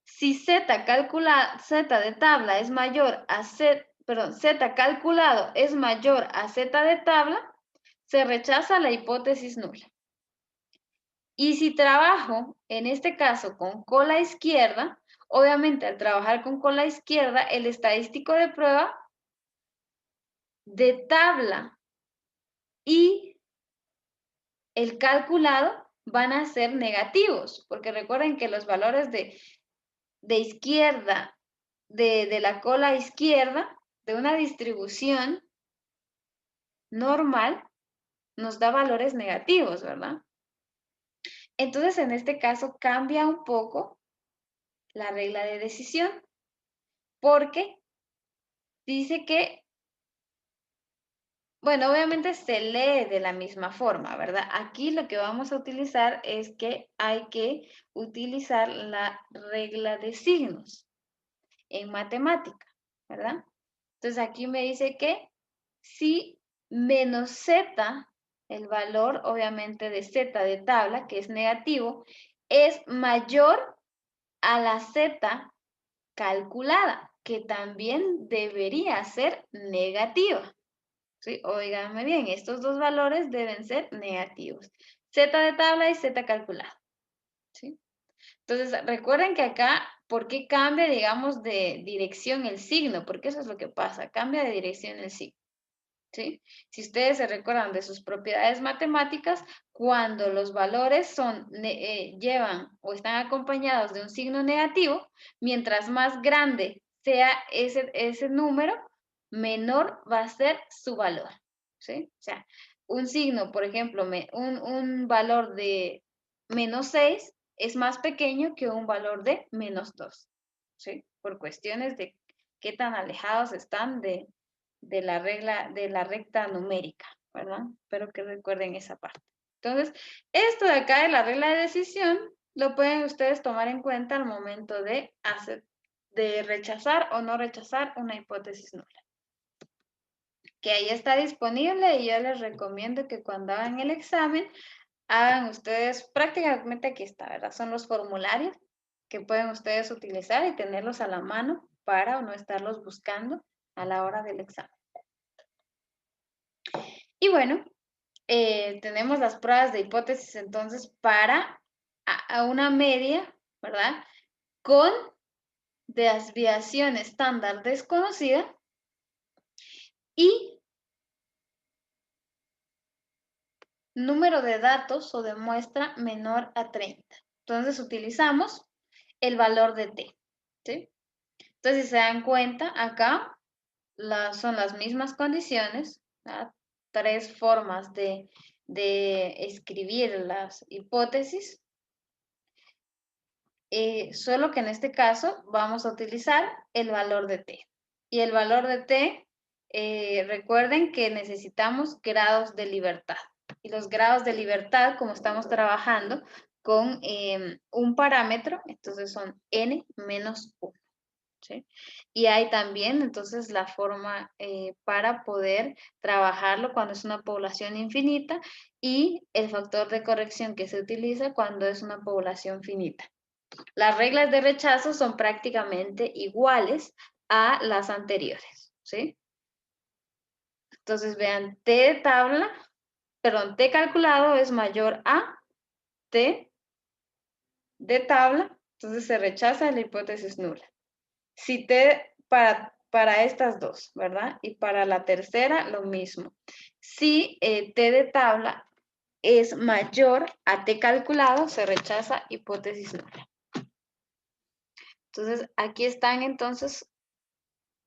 si Z de tabla es mayor a Z, perdón, Z calculado es mayor a Z de tabla, se rechaza la hipótesis nula. Y si trabajo, en este caso, con cola izquierda, obviamente al trabajar con cola izquierda, el estadístico de prueba de tabla y el calculado van a ser negativos, porque recuerden que los valores de izquierda, de la cola izquierda, de una distribución normal, nos da valores negativos, ¿verdad? Entonces, en este caso, cambia un poco la regla de decisión, porque dice que, bueno, obviamente se lee de la misma forma, ¿verdad? Aquí lo que vamos a utilizar es que hay que utilizar la regla de signos en matemática, ¿verdad? Entonces aquí me dice que si menos z, el valor obviamente de z de tabla, que es negativo, es mayor a la z calculada, que también debería ser negativa. ¿Sí? Óiganme bien, estos dos valores deben ser negativos. Z de tabla y Z calculada. ¿Sí? Entonces, recuerden que acá, ¿por qué cambia, digamos, de dirección el signo? Porque eso es lo que pasa, cambia de dirección el signo. ¿Sí? Si ustedes se recuerdan de sus propiedades matemáticas, cuando los valores llevan o están acompañados de un signo negativo, mientras más grande sea ese número, menor va a ser su valor. ¿Sí? O sea, un signo, por ejemplo, un valor de -6 es más pequeño que un valor de -2. ¿Sí? Por cuestiones de qué tan alejados están de la recta numérica, ¿verdad? Espero que recuerden esa parte. Entonces, esto de acá de la regla de decisión lo pueden ustedes tomar en cuenta al momento de rechazar o no rechazar una hipótesis nula. Que ahí está disponible y yo les recomiendo que cuando hagan el examen, hagan ustedes prácticamente aquí está, ¿verdad? Son los formularios que pueden ustedes utilizar y tenerlos a la mano para no estarlos buscando a la hora del examen. Y bueno, tenemos las pruebas de hipótesis entonces para a una media, ¿verdad? Con desviación estándar desconocida y número de datos o de muestra menor a 30. Entonces utilizamos el valor de t, ¿sí? Entonces, si se dan cuenta, acá son las mismas condiciones, ¿verdad? 3 formas de escribir las hipótesis, solo que en este caso vamos a utilizar el valor de t. Y el valor de t, recuerden que necesitamos grados de libertad. Y los grados de libertad, como estamos trabajando con un parámetro, entonces son n menos 1. ¿Sí? Y hay también entonces la forma para poder trabajarlo cuando es una población infinita y el factor de corrección que se utiliza cuando es una población finita. Las reglas de rechazo son prácticamente iguales a las anteriores, ¿sí? Entonces vean, T de tabla, perdón, T calculado es mayor a T de tabla, entonces se rechaza la hipótesis nula. Si T para estas dos, ¿verdad? Y para la tercera, lo mismo. Si T de tabla es mayor a T calculado, se rechaza hipótesis nula. Entonces, aquí están entonces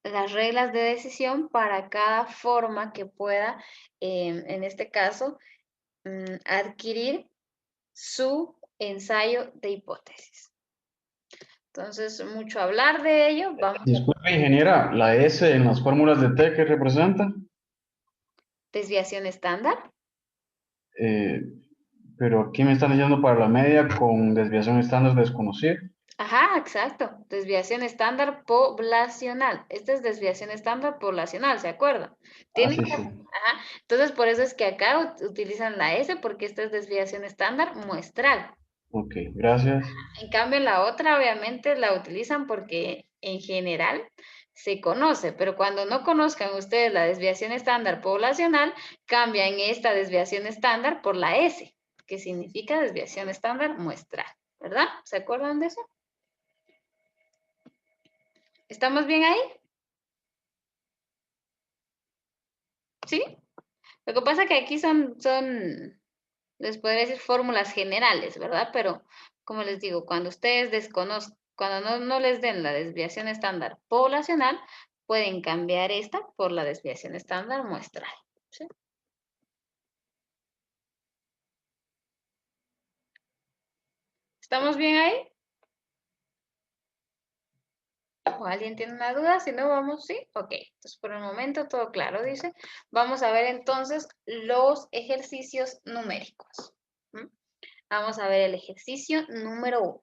las reglas de decisión para cada forma que pueda, en este caso, adquirir su ensayo de hipótesis. Entonces, mucho hablar de ello. Disculpe, ingeniera, la S en las fórmulas de T, ¿qué representa? Desviación estándar. Pero aquí me están diciendo para la media con desviación estándar desconocida. Ajá, exacto. Desviación estándar poblacional. Esta es desviación estándar poblacional, ¿se acuerdan? Sí, sí. Ajá. Entonces, por eso es que acá utilizan la S porque esta es desviación estándar muestral. Ok, gracias. En cambio, la otra obviamente la utilizan porque en general se conoce, pero cuando no conozcan ustedes la desviación estándar poblacional, cambian esta desviación estándar por la S, que significa desviación estándar muestral, ¿verdad? ¿Se acuerdan de eso? ¿Estamos bien ahí? ¿Sí? Lo que pasa es que aquí les podría decir fórmulas generales, ¿verdad? Pero, como les digo, cuando ustedes desconozcan, cuando no les den la desviación estándar poblacional, pueden cambiar esta por la desviación estándar muestral. ¿Sí? ¿Estamos bien ahí? ¿O alguien tiene una duda? Si no, vamos, ¿sí? Ok, entonces por el momento todo claro, dice. Vamos a ver entonces los ejercicios numéricos. ¿Mm? Vamos a ver el ejercicio número 1.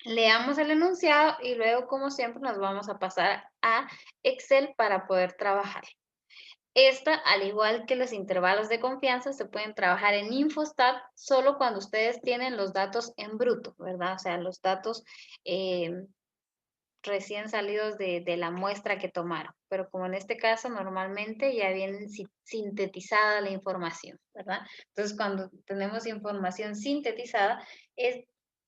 Leamos el enunciado y luego, como siempre, nos vamos a pasar a Excel para poder trabajar. Esta, al igual que los intervalos de confianza, se pueden trabajar en Infostat solo cuando ustedes tienen los datos en bruto, ¿verdad? O sea, los datos recién salidos de la muestra que tomaron. Pero como en este caso, normalmente ya viene sintetizada la información, ¿verdad? Entonces, cuando tenemos información sintetizada, es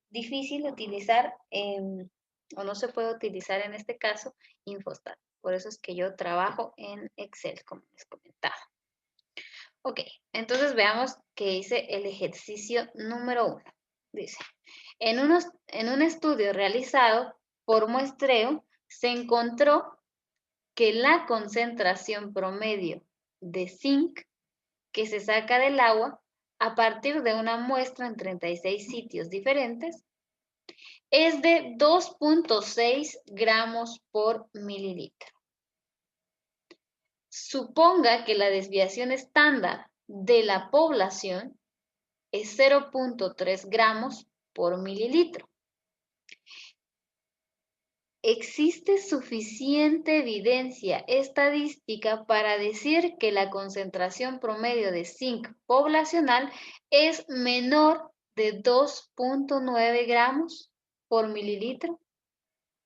difícil utilizar, o no se puede utilizar en este caso, Infostat. Por eso es que yo trabajo en Excel, como les comentaba. Ok, entonces veamos qué dice el ejercicio número 1. Dice, en un estudio realizado por muestreo, se encontró que la concentración promedio de zinc que se saca del agua a partir de una muestra en 36 sitios diferentes es de 2.6 gramos por mililitro. Suponga que la desviación estándar de la población es 0.3 gramos por mililitro. Existe suficiente evidencia estadística para decir que la concentración promedio de zinc poblacional es menor de 2.9 gramos por mililitro.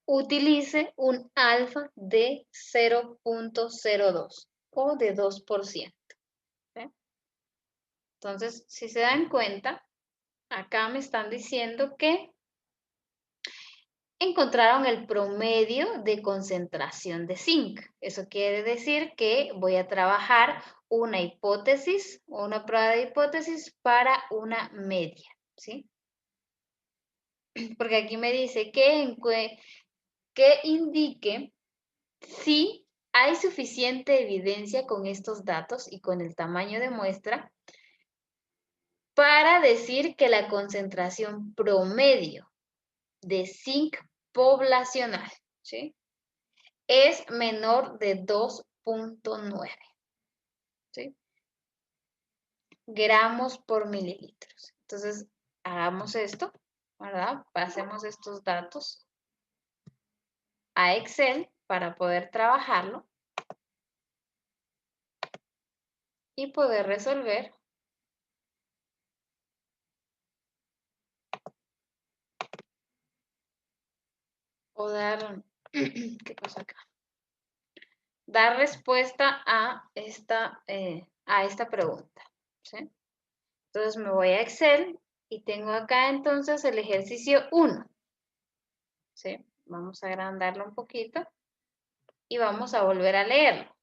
Utilice un alfa de 0.02 o de 2%. ¿Sí? Entonces, si se dan cuenta, acá me están diciendo que encontraron el promedio de concentración de zinc. Eso quiere decir que voy a trabajar una hipótesis o una prueba de hipótesis para una media, ¿sí? Porque aquí me dice que indique si hay suficiente evidencia con estos datos y con el tamaño de muestra para decir que la concentración promedio de zinc poblacional, ¿sí?, es menor de 2.9, ¿sí?, gramos por mililitros. Entonces, hagamos esto, ¿verdad? Pasemos estos datos a Excel para poder trabajarlo y poder resolver o dar, ¿qué cosa acá? Dar respuesta a esta pregunta, ¿sí? Entonces me voy a Excel y tengo acá entonces el ejercicio 1, ¿sí? Vamos a agrandarlo un poquito y vamos a volver a leerlo.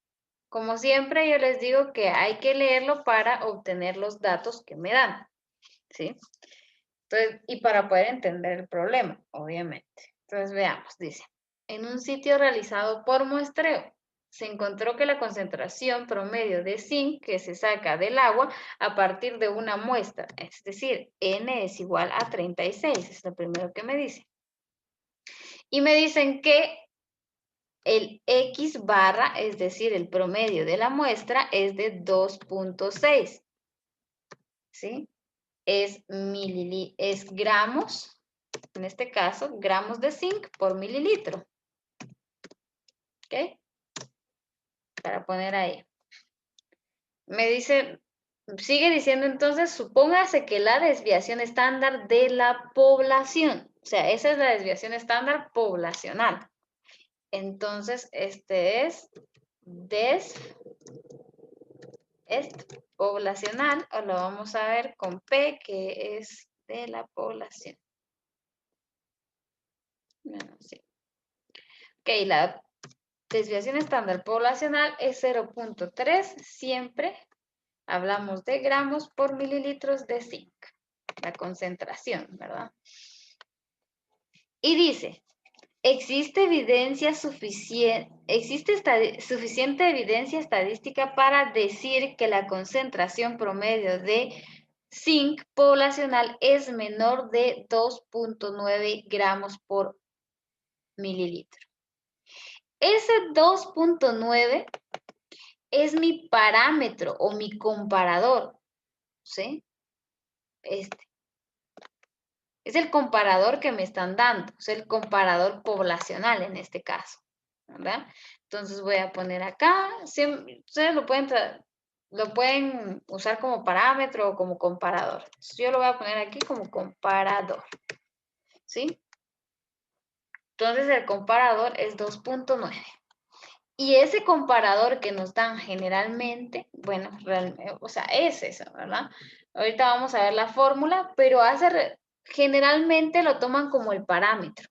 Como siempre yo les digo que hay que leerlo para obtener los datos que me dan, ¿sí? Entonces, y para poder entender el problema, obviamente. Entonces veamos, dice, en un sitio realizado por muestreo, se encontró que la concentración promedio de zinc que se saca del agua a partir de una muestra, es decir, N es igual a 36, es lo primero que me dice. Y me dicen que el X barra, es decir, el promedio de la muestra es de 2.6, ¿sí? Es gramos, en este caso, gramos de zinc por mililitro. ¿Ok? Para poner ahí. Me dice, sigue diciendo entonces, supóngase que la desviación estándar de la población, o sea, esa es la desviación estándar poblacional. Entonces, este es poblacional, o lo vamos a ver con P, que es de la población. Bueno, sí. Ok, la desviación estándar poblacional es 0.3, siempre hablamos de gramos por mililitros de zinc, la concentración, ¿verdad? Y dice, existe suficiente evidencia estadística para decir que la concentración promedio de zinc poblacional es menor de 2.9 gramos por mililitro. Ese 2.9 es mi parámetro o mi comparador, ¿sí? Es el comparador que me están dando, es el comparador poblacional en este caso, ¿verdad? Entonces voy a poner acá, ustedes lo pueden usar como parámetro o como comparador. Entonces yo lo voy a poner aquí como comparador, ¿sí? Entonces el comparador es 2.9. Y ese comparador que nos dan generalmente, bueno, o sea, es eso, ¿verdad? Ahorita vamos a ver la fórmula, pero generalmente lo toman como el parámetro,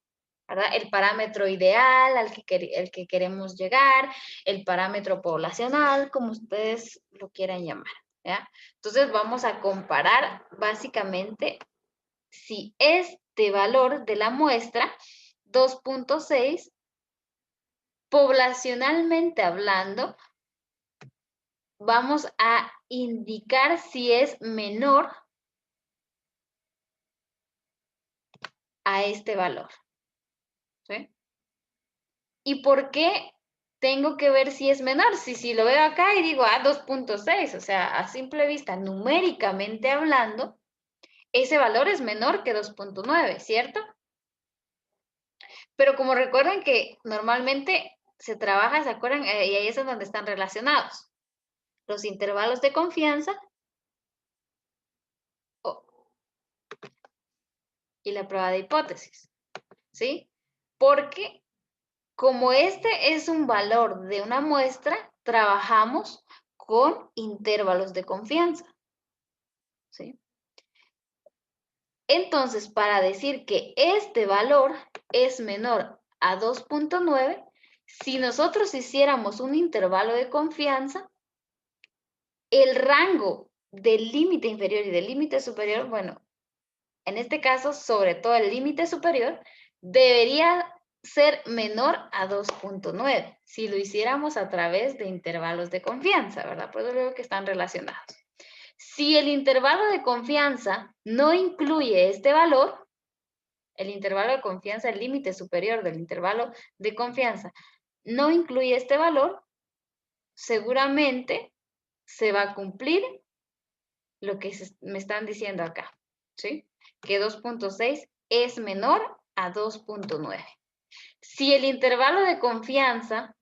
¿verdad? El parámetro ideal el que queremos llegar, el parámetro poblacional, como ustedes lo quieran llamar, ¿ya? Entonces vamos a comparar básicamente si este valor de la muestra, 2.6, poblacionalmente hablando, vamos a indicar si es menor a este valor, ¿sí? ¿Y por qué tengo que ver si es menor? Si lo veo acá y digo, 2.6, o sea, a simple vista, numéricamente hablando, ese valor es menor que 2.9, ¿cierto? Pero como recuerden que normalmente se trabaja, ¿se acuerdan? Y ahí es donde están relacionados los intervalos de confianza y la prueba de hipótesis, ¿sí? Porque como este es un valor de una muestra, trabajamos con intervalos de confianza, ¿sí? Entonces, para decir que este valor es menor a 2.9, si nosotros hiciéramos un intervalo de confianza, el rango del límite inferior y del límite superior, bueno, en este caso, sobre todo el límite superior, debería ser menor a 2.9 si lo hiciéramos a través de intervalos de confianza, ¿verdad? Por eso digo que están relacionados. Si el intervalo de confianza no incluye este valor, el intervalo de confianza, el límite superior del intervalo de confianza, no incluye este valor, seguramente se va a cumplir lo que me están diciendo acá, ¿sí? Que 2.6 es menor a 2.9. Si el intervalo de confianza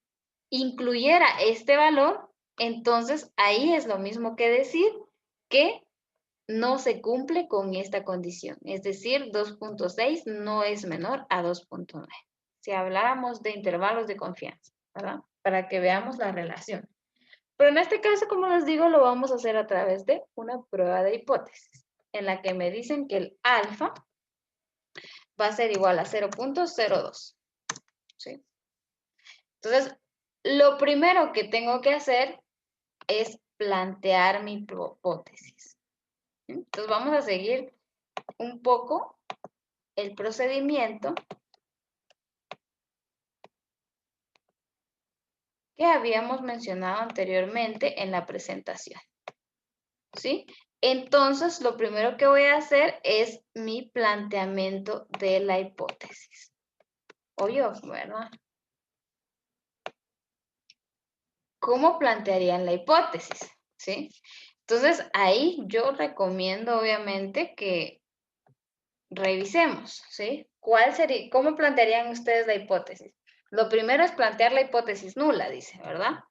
incluyera este valor, entonces ahí es lo mismo que decir que no se cumple con esta condición. Es decir, 2.6 no es menor a 2.9. Si habláramos de intervalos de confianza, ¿verdad? Para que veamos la relación. Pero en este caso, como les digo, lo vamos a hacer a través de una prueba de hipótesis, en la que me dicen que el alfa va a ser igual a 0.02. ¿Sí? Entonces, lo primero que tengo que hacer es plantear mi hipótesis. Entonces, vamos a seguir un poco el procedimiento que habíamos mencionado anteriormente en la presentación. ¿Sí? Entonces, lo primero que voy a hacer es mi planteamiento de la hipótesis. O yo, ¿verdad? ¿Cómo plantearían la hipótesis? ¿Sí? Entonces, ahí yo recomiendo, obviamente, que revisemos, ¿sí? ¿Cómo plantearían ustedes la hipótesis? Lo primero es plantear la hipótesis nula, dice, ¿verdad?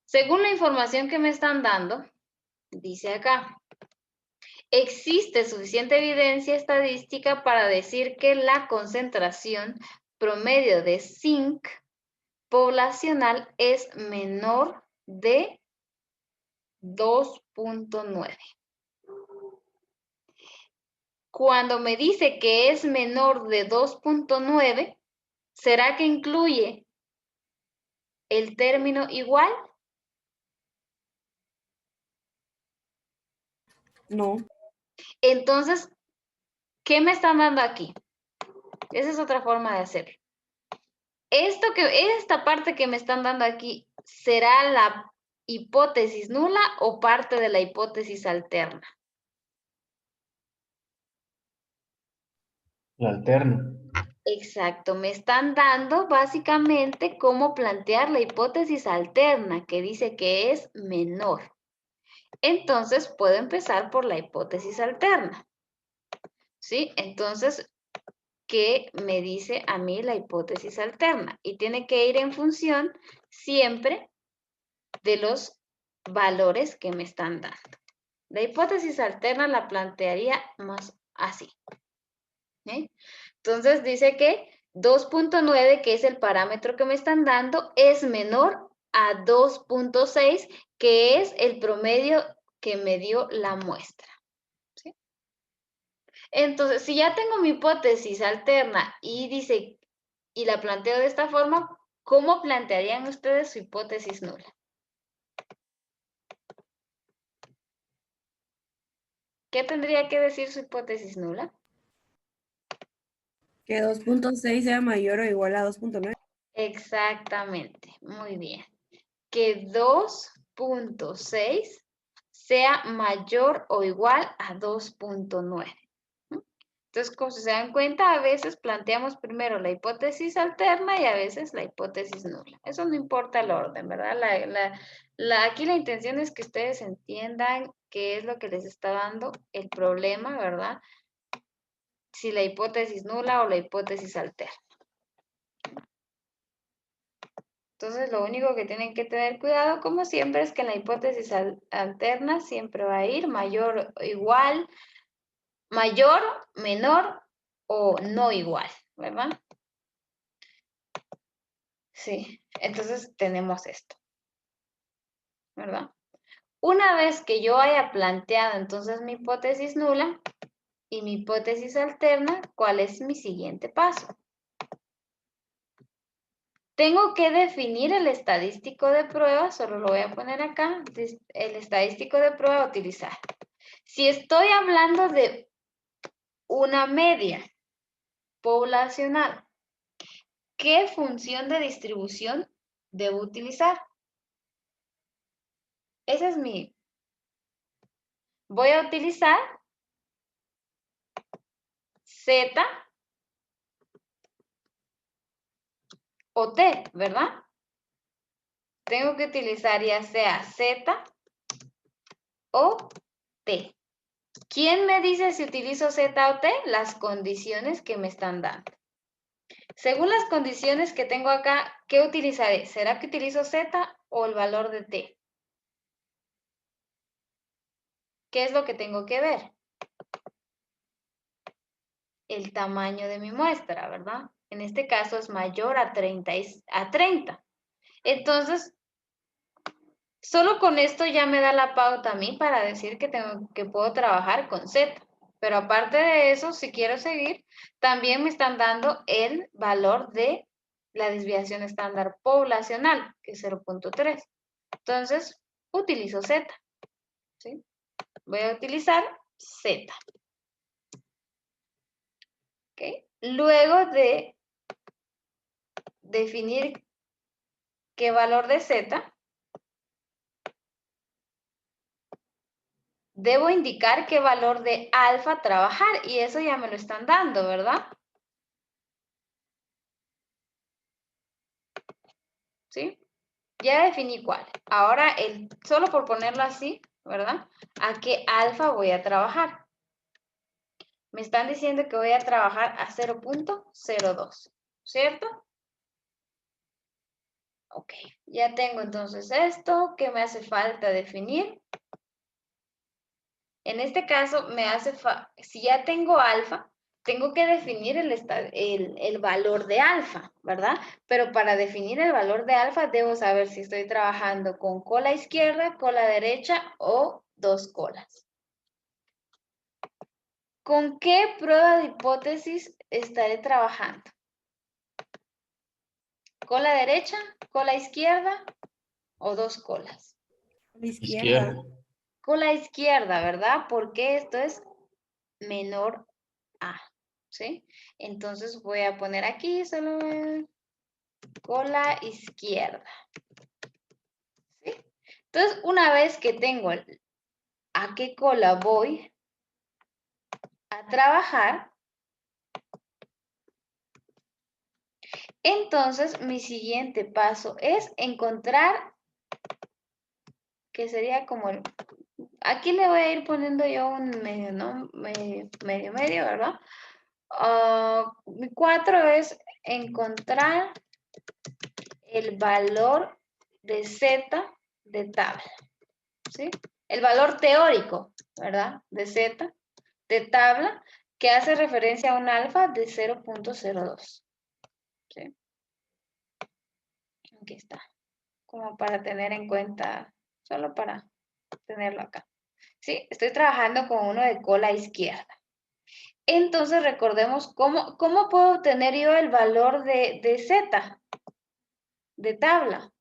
Según la información que me están dando, dice acá, existe suficiente evidencia estadística para decir que la concentración promedio de zinc poblacional es menor de 2.9. Cuando me dice que es menor de 2.9, ¿será que incluye el término igual? No. Entonces, ¿qué me están dando aquí? Esa es otra forma de hacerlo. Esta parte que me están dando aquí, ¿será la hipótesis nula o parte de la hipótesis alterna? La alterna. Exacto, me están dando básicamente cómo plantear la hipótesis alterna, que dice que es menor. Entonces, puedo empezar por la hipótesis alterna. ¿Sí? Entonces, ¿qué me dice a mí la hipótesis alterna? Y tiene que ir en función siempre de los valores que me están dando. La hipótesis alterna la plantearía más así. Entonces dice que 2.9, que es el parámetro que me están dando, es menor a 2.6, que es el promedio que me dio la muestra. ¿Sí? Entonces, si ya tengo mi hipótesis alterna y dice, y la planteo de esta forma, ¿cómo plantearían ustedes su hipótesis nula? ¿Qué tendría que decir su hipótesis nula? Que 2.6 sea mayor o igual a 2.9. Exactamente, muy bien. Que 2.6 sea mayor o igual a 2.9. Entonces, como se dan cuenta, a veces planteamos primero la hipótesis alterna y a veces la hipótesis nula. Eso no importa el orden, ¿verdad? Aquí la intención es que ustedes entiendan qué es lo que les está dando el problema, ¿verdad? Si la hipótesis nula o la hipótesis alterna. Entonces, lo único que tienen que tener cuidado, como siempre, es que en la hipótesis alterna siempre va a ir mayor o igual, mayor, menor o no igual, ¿verdad? Sí, entonces tenemos esto, ¿verdad? Una vez que yo haya planteado entonces mi hipótesis nula y mi hipótesis alterna, ¿cuál es mi siguiente paso? Tengo que definir el estadístico de prueba, solo lo voy a poner acá, el estadístico de prueba a utilizar. Si estoy hablando de una media poblacional ¿qué función de distribución debo utilizar? Ese es mi... Voy a utilizar Z o T, ¿verdad? Tengo que utilizar ya sea Z o T. ¿Quién me dice si utilizo Z o T? Las condiciones que me están dando. Según las condiciones que tengo acá, ¿qué utilizaré? ¿Será que utilizo Z o el valor de T? ¿Qué es lo que tengo que ver? El tamaño de mi muestra, ¿verdad? En este caso es mayor a 30. Entonces, solo con esto ya me da la pauta a mí para decir que puedo trabajar con Z. Pero aparte de eso, si quiero seguir, también me están dando el valor de la desviación estándar poblacional, que es 0.3. Entonces, utilizo Z. ¿Sí? Voy a utilizar Z. ¿Okay? Luego de definir qué valor de Z, debo indicar qué valor de alfa trabajar, y eso ya me lo están dando, ¿verdad? ¿Sí? Ya definí cuál. Ahora, solo por ponerlo así, ¿verdad? ¿A qué alfa voy a trabajar? Me están diciendo que voy a trabajar a 0.02, ¿cierto? Ok, ya tengo entonces esto. ¿Qué me hace falta definir? En este caso, si ya tengo alfa, tengo que definir el valor de alfa, ¿verdad? Pero para definir el valor de alfa, debo saber si estoy trabajando con cola izquierda, cola derecha o dos colas. ¿Con qué prueba de hipótesis estaré trabajando? ¿Cola derecha, cola izquierda o dos colas? La izquierda. Cola izquierda, ¿verdad? Porque esto es menor a, ¿sí? Entonces voy a poner aquí solo cola izquierda, ¿sí? Entonces, una vez que tengo a qué cola voy a trabajar, entonces mi siguiente paso es encontrar, que sería como aquí le voy a ir poniendo yo un medio, ¿no? Medio, ¿verdad? Mi 4 es encontrar el valor de Z de tabla, ¿sí? El valor teórico, ¿verdad? De Z de tabla que hace referencia a un alfa de 0.02, ¿sí? Aquí está, como para tener en cuenta, solo para tenerlo acá, ¿sí? Estoy trabajando con uno de cola izquierda. Entonces recordemos cómo puedo obtener yo el valor de Z de tabla.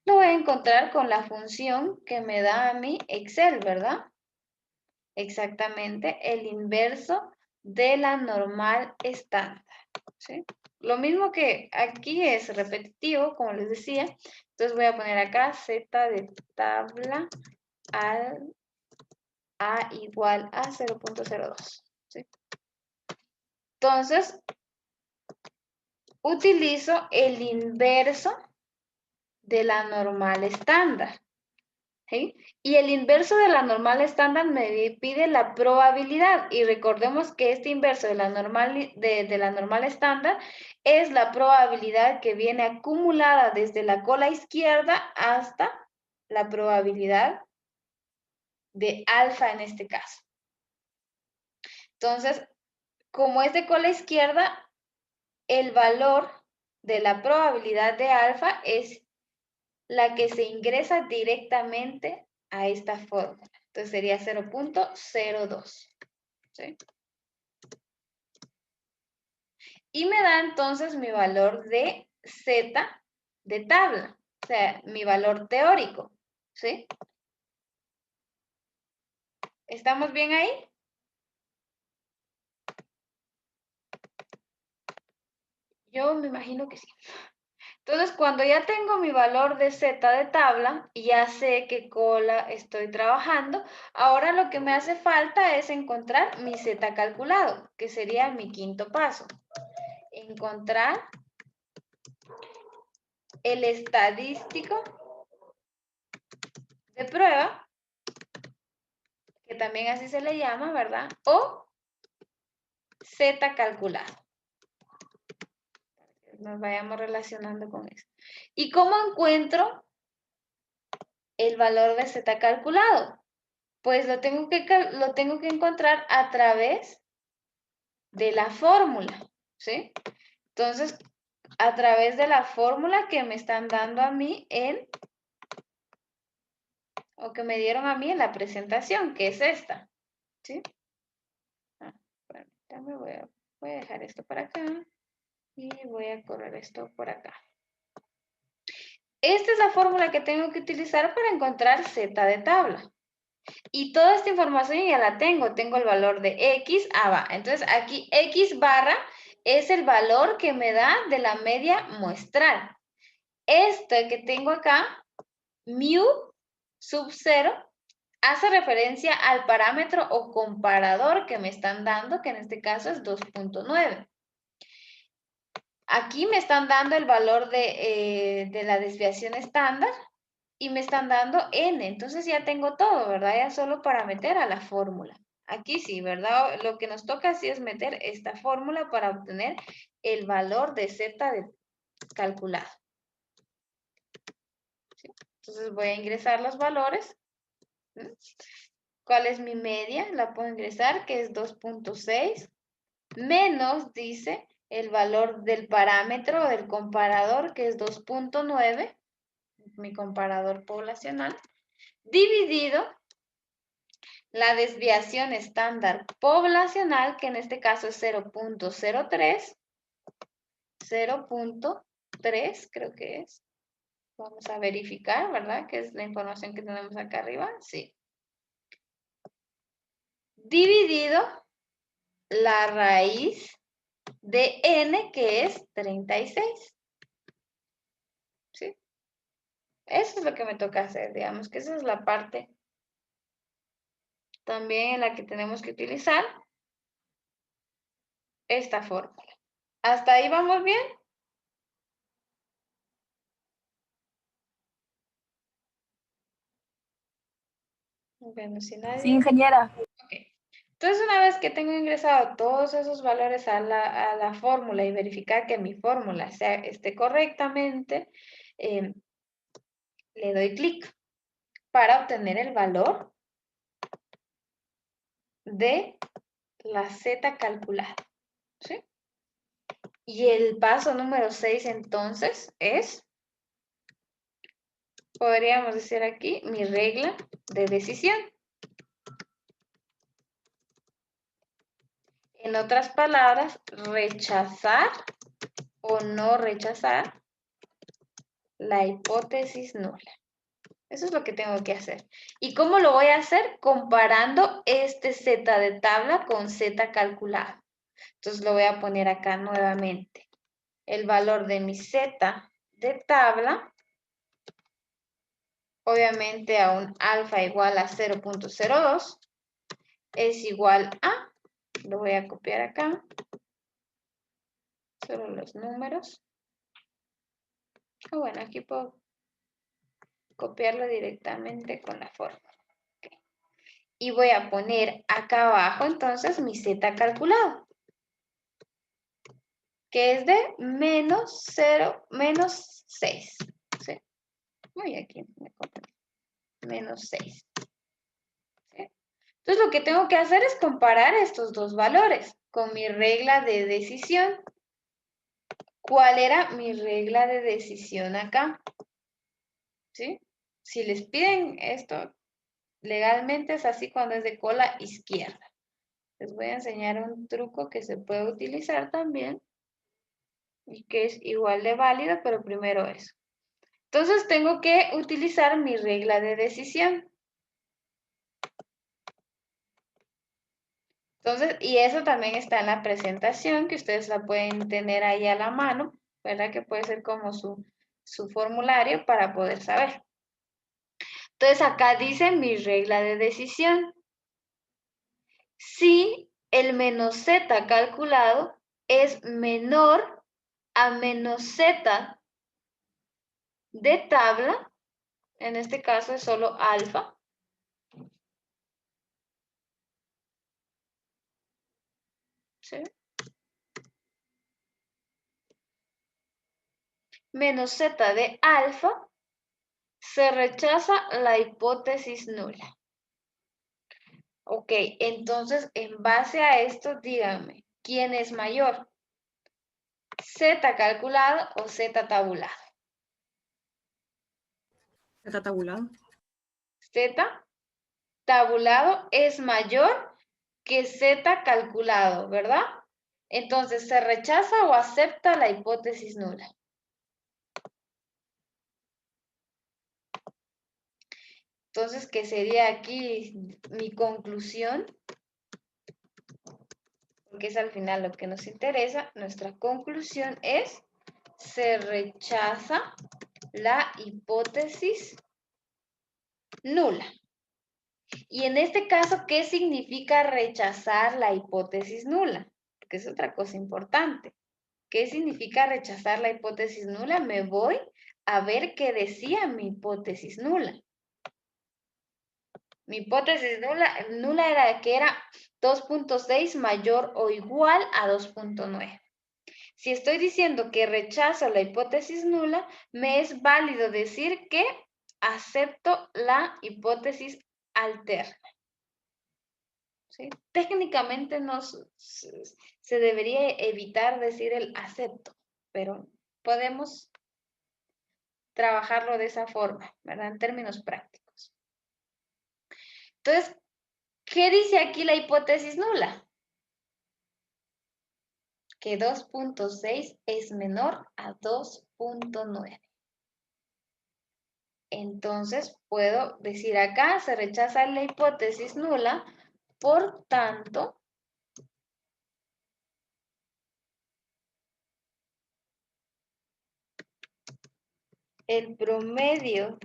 Lo voy a encontrar con la función que me da a mí Excel, ¿verdad? Exactamente, el inverso de la normal estándar, ¿sí? Lo mismo que aquí es repetitivo, como les decía. Entonces voy a poner acá Z de tabla a igual a 0.02, ¿sí? Entonces, utilizo el inverso de la normal estándar, ¿sí? Y el inverso de la normal estándar me pide la probabilidad. Y recordemos que este inverso de la normal estándar es la probabilidad que viene acumulada desde la cola izquierda hasta la probabilidad de alfa en este caso. Entonces, como es de cola izquierda, el valor de la probabilidad de alfa es la que se ingresa directamente a esta fórmula. Entonces sería 0.02. ¿Sí? Y me da entonces mi valor de Z de tabla, o sea, mi valor teórico. ¿Sí? ¿Estamos bien ahí? Yo me imagino que sí. Entonces, cuando ya tengo mi valor de Z de tabla y ya sé qué cola estoy trabajando, ahora lo que me hace falta es encontrar mi Z calculado, que sería mi quinto paso. Encontrar el estadístico de prueba, que también así se le llama, ¿verdad? O Z calculado. Nos vayamos relacionando con eso. ¿Y cómo encuentro el valor de Z calculado? Pues lo tengo que encontrar a través de la fórmula, ¿sí? Entonces, a través de la fórmula que me están dando a mí o que me dieron a mí en la presentación, que es esta, ¿sí? Bueno, voy a dejar esto para acá y voy a correr esto por acá. Esta es la fórmula que tengo que utilizar para encontrar Z de tabla. Y toda esta información ya la tengo. Tengo el valor de X, va. Entonces aquí X barra es el valor que me da de la media muestral. Este que tengo acá, mu sub 0, hace referencia al parámetro o comparador que me están dando, que en este caso es 2.9. Aquí me están dando el valor de la desviación estándar y me están dando n. Entonces ya tengo todo, ¿verdad? Ya solo para meter a la fórmula. Aquí sí, ¿verdad? Lo que nos toca sí es meter esta fórmula para obtener el valor de Z calculado. ¿Sí? Entonces voy a ingresar los valores. ¿Sí? ¿Cuál es mi media? La puedo ingresar, que es 2.6, menos, dice, el valor del parámetro o del comparador, que es 2.9, mi comparador poblacional, dividido la desviación estándar poblacional, que en este caso es 0.03, 0.3 creo que es. Vamos a verificar, ¿verdad? Que es la información que tenemos acá arriba. Sí. Dividido la raíz de n, que es 36. ¿Sí? Eso es lo que me toca hacer, digamos que esa es la parte también en la que tenemos que utilizar esta fórmula. ¿Hasta ahí vamos bien? Bueno, si nadie... Sí, ingeniera. Ok. Entonces, una vez que tengo ingresado todos esos valores a la fórmula y verificar que mi fórmula esté correctamente, le doy clic para obtener el valor de la Z calculada. ¿Sí? Y el paso número 6 entonces es, podríamos decir aquí, mi regla de decisión. En otras palabras, rechazar o no rechazar la hipótesis nula. Eso es lo que tengo que hacer. ¿Y cómo lo voy a hacer? Comparando este Z de tabla con Z calculado. Entonces lo voy a poner acá nuevamente. El valor de mi Z de tabla, obviamente a un alfa igual a 0.02, es igual a, lo voy a copiar acá, solo los números. Bueno, aquí puedo copiarlo directamente con la fórmula. Okay. Y voy a poner acá abajo entonces mi Z calculado, que es de menos 6. ¿Sí? Uy, aquí me confundí. Menos 6. ¿Sí? Entonces lo que tengo que hacer es comparar estos dos valores con mi regla de decisión. ¿Cuál era mi regla de decisión acá? ¿Sí? Si les piden esto, legalmente es así cuando es de cola izquierda. Les voy a enseñar un truco que se puede utilizar también y que es igual de válido, pero primero eso. Entonces tengo que utilizar mi regla de decisión. Entonces, y eso también está en la presentación, que ustedes la pueden tener ahí a la mano, ¿verdad? Que puede ser como su formulario para poder saber. Entonces, acá dice mi regla de decisión. Si el menos z calculado es menor a menos z de tabla, en este caso es solo alfa, ¿sí? Menos z de alfa, se rechaza la hipótesis nula. Ok, entonces en base a esto, díganme, ¿quién es mayor? ¿Z calculado o Z tabulado? Está tabulado. Z tabulado es mayor que Z calculado, ¿verdad? Entonces, ¿se rechaza o acepta la hipótesis nula? Entonces, ¿qué sería aquí mi conclusión? Porque es al final lo que nos interesa. Nuestra conclusión es, se rechaza la hipótesis nula. Y en este caso, ¿qué significa rechazar la hipótesis nula? Porque es otra cosa importante. ¿Qué significa rechazar la hipótesis nula? Me voy a ver qué decía mi hipótesis nula. Mi hipótesis nula era que era 2.6 mayor o igual a 2.9. Si estoy diciendo que rechazo la hipótesis nula, me es válido decir que acepto la hipótesis alterna. ¿Sí? Técnicamente se debería evitar decir el acepto, pero podemos trabajarlo de esa forma, ¿verdad? En términos prácticos. Entonces, ¿qué dice aquí la hipótesis nula? Que 2.6 es menor a 2.9. Entonces, puedo decir acá, se rechaza la hipótesis nula, por tanto, el promedio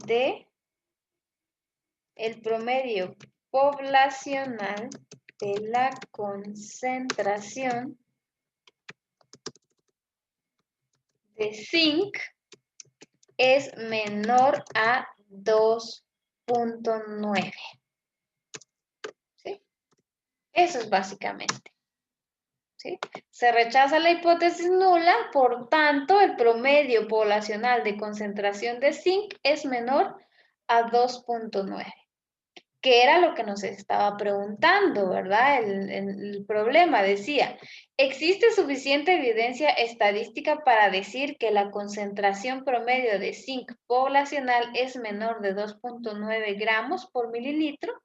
poblacional de la concentración de zinc es menor a 2.9. ¿Sí? Eso es básicamente. ¿Sí? Se rechaza la hipótesis nula, por tanto, el promedio poblacional de concentración de zinc es menor a 2.9. Que era lo que nos estaba preguntando, ¿verdad? El problema decía, ¿existe suficiente evidencia estadística para decir que la concentración promedio de zinc poblacional es menor de 2.9 gramos por mililitro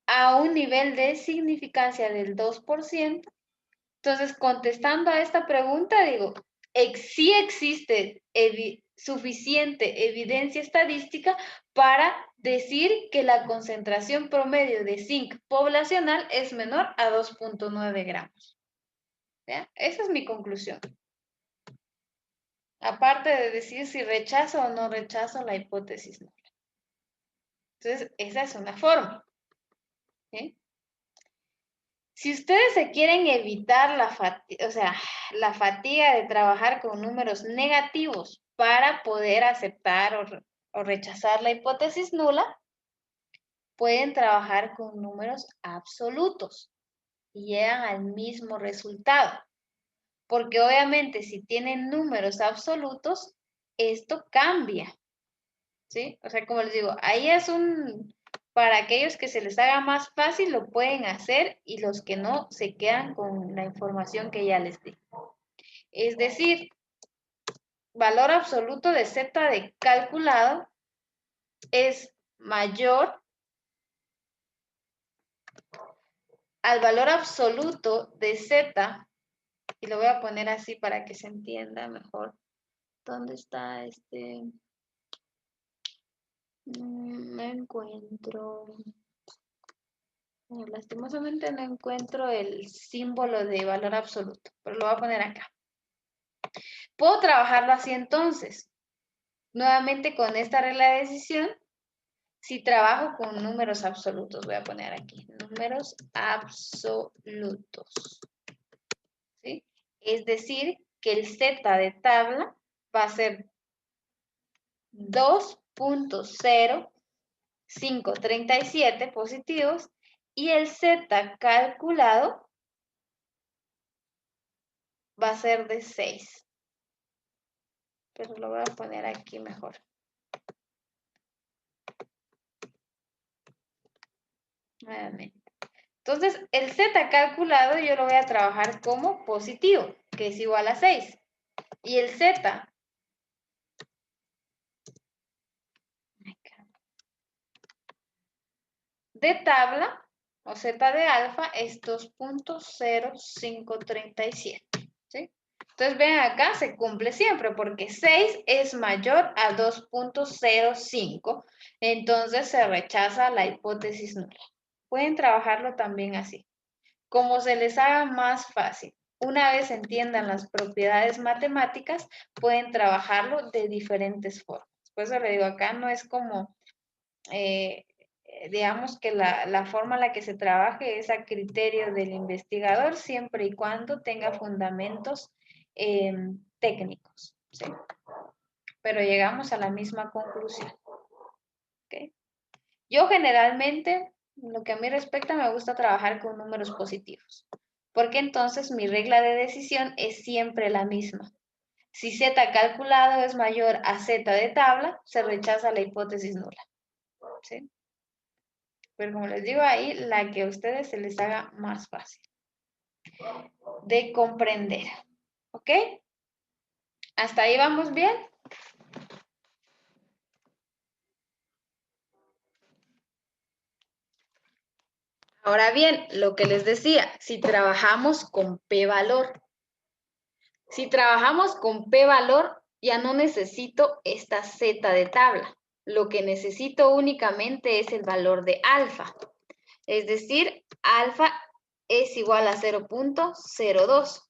a un nivel de significancia del 2%? Entonces, contestando a esta pregunta, digo, sí existe suficiente evidencia estadística para decir que la concentración promedio de zinc poblacional es menor a 2.9 gramos. ¿Ya? Esa es mi conclusión. Aparte de decir si rechazo o no rechazo la hipótesis nula. Entonces, esa es una forma. ¿Sí? Si ustedes se quieren evitar la fatiga de trabajar con números negativos para poder aceptar o rechazar la hipótesis nula, pueden trabajar con números absolutos y llegan al mismo resultado. Porque obviamente si tienen números absolutos, esto cambia. ¿Sí? O sea, como les digo, ahí es para aquellos que se les haga más fácil, lo pueden hacer y los que no, se quedan con la información que ya les di. Es decir, valor absoluto de z de calculado es mayor al valor absoluto de z, y lo voy a poner así para que se entienda mejor. ¿Dónde está este? No encuentro. Lastimosamente no encuentro el símbolo de valor absoluto, pero lo voy a poner acá. Puedo trabajarlo así entonces. Nuevamente con esta regla de decisión, si trabajo con números absolutos, voy a poner aquí, números absolutos. ¿Sí? Es decir, que el Z de tabla va a ser 2.0537 positivos y el Z calculado va a ser de 6. Pero lo voy a poner aquí mejor. Nuevamente. Entonces, el Z calculado yo lo voy a trabajar como positivo, que es igual a 6. Y el Z de tabla, o Z de alfa, es 2.0537. ¿Sí? Entonces, vean acá, se cumple siempre, porque 6 es mayor a 2.05. Entonces, se rechaza la hipótesis nula. Pueden trabajarlo también así, como se les haga más fácil. Una vez entiendan las propiedades matemáticas, pueden trabajarlo de diferentes formas. Por eso le digo, acá no es como, digamos que la forma en la que se trabaje es a criterio del investigador, siempre y cuando tenga fundamentos técnicos, ¿sí? Pero llegamos a la misma conclusión. ¿Okay? Yo generalmente, lo que a mí respecta, me gusta trabajar con números positivos, porque entonces mi regla de decisión es siempre la misma. Si Z calculado es mayor a Z de tabla, se rechaza la hipótesis nula. ¿Sí? Pero como les digo ahí, la que a ustedes se les haga más fácil de comprender. ¿Ok? ¿Hasta ahí vamos bien? Ahora bien, lo que les decía, si trabajamos con p-valor, si trabajamos con p-valor, ya no necesito esta Z de tabla. Lo que necesito únicamente es el valor de alfa. Es decir, alfa es igual a 0.02.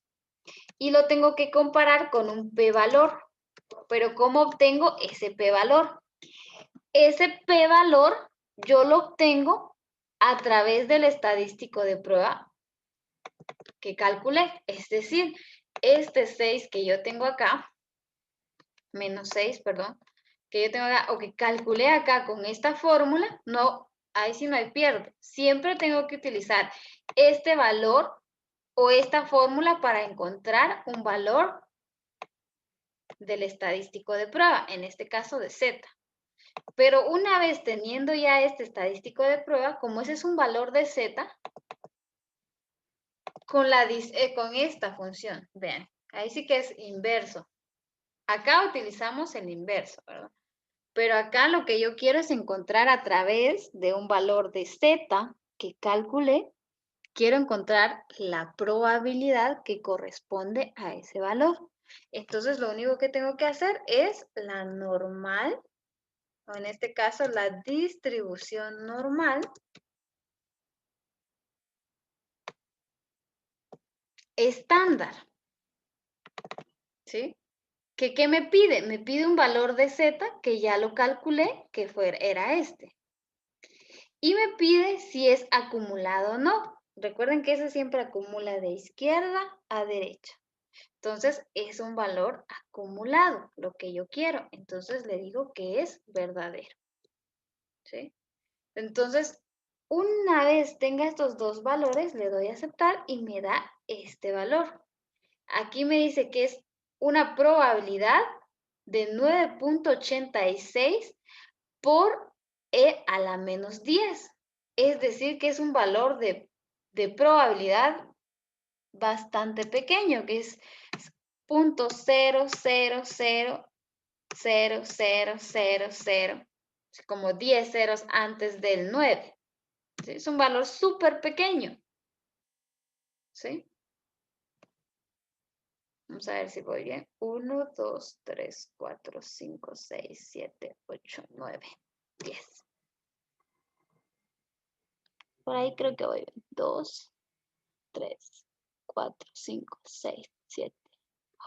Y lo tengo que comparar con un p-valor. Pero ¿cómo obtengo ese p-valor? Ese p-valor yo lo obtengo a través del estadístico de prueba que calculé. Es decir, este 6 que yo tengo acá, menos 6, perdón, que yo tengo acá, o que calculé acá con esta fórmula, no, ahí sí no hay pierde. Siempre tengo que utilizar este valor o esta fórmula para encontrar un valor del estadístico de prueba, en este caso de Z. Pero una vez teniendo ya este estadístico de prueba, como ese es un valor de Z, con esta función, vean, ahí sí que es inverso. Acá utilizamos el inverso, ¿verdad? Pero acá lo que yo quiero es encontrar a través de un valor de Z que calculé, quiero encontrar la probabilidad que corresponde a ese valor. Entonces lo único que tengo que hacer es la normal, o en este caso la distribución normal estándar. ¿Sí? ¿Qué me pide? Me pide un valor de Z que ya lo calculé, que era este. Y me pide si es acumulado o no. Recuerden que ese siempre acumula de izquierda a derecha. Entonces, es un valor acumulado, lo que yo quiero. Entonces, le digo que es verdadero. ¿Sí? Entonces, una vez tenga estos dos valores, le doy a aceptar y me da este valor. Aquí me dice que es una probabilidad de 9.86 por E a la menos 10. Es decir, que es un valor de probabilidad bastante pequeño, que es 0.0000000, como 10 ceros antes del 9. ¿Sí? Es un valor súper pequeño. ¿Sí? Vamos a ver si voy bien. 1, 2, 3, 4, 5, 6, 7, 8, 9, 10. Por ahí creo que voy bien. 2, 3, 4, 5, 6, 7,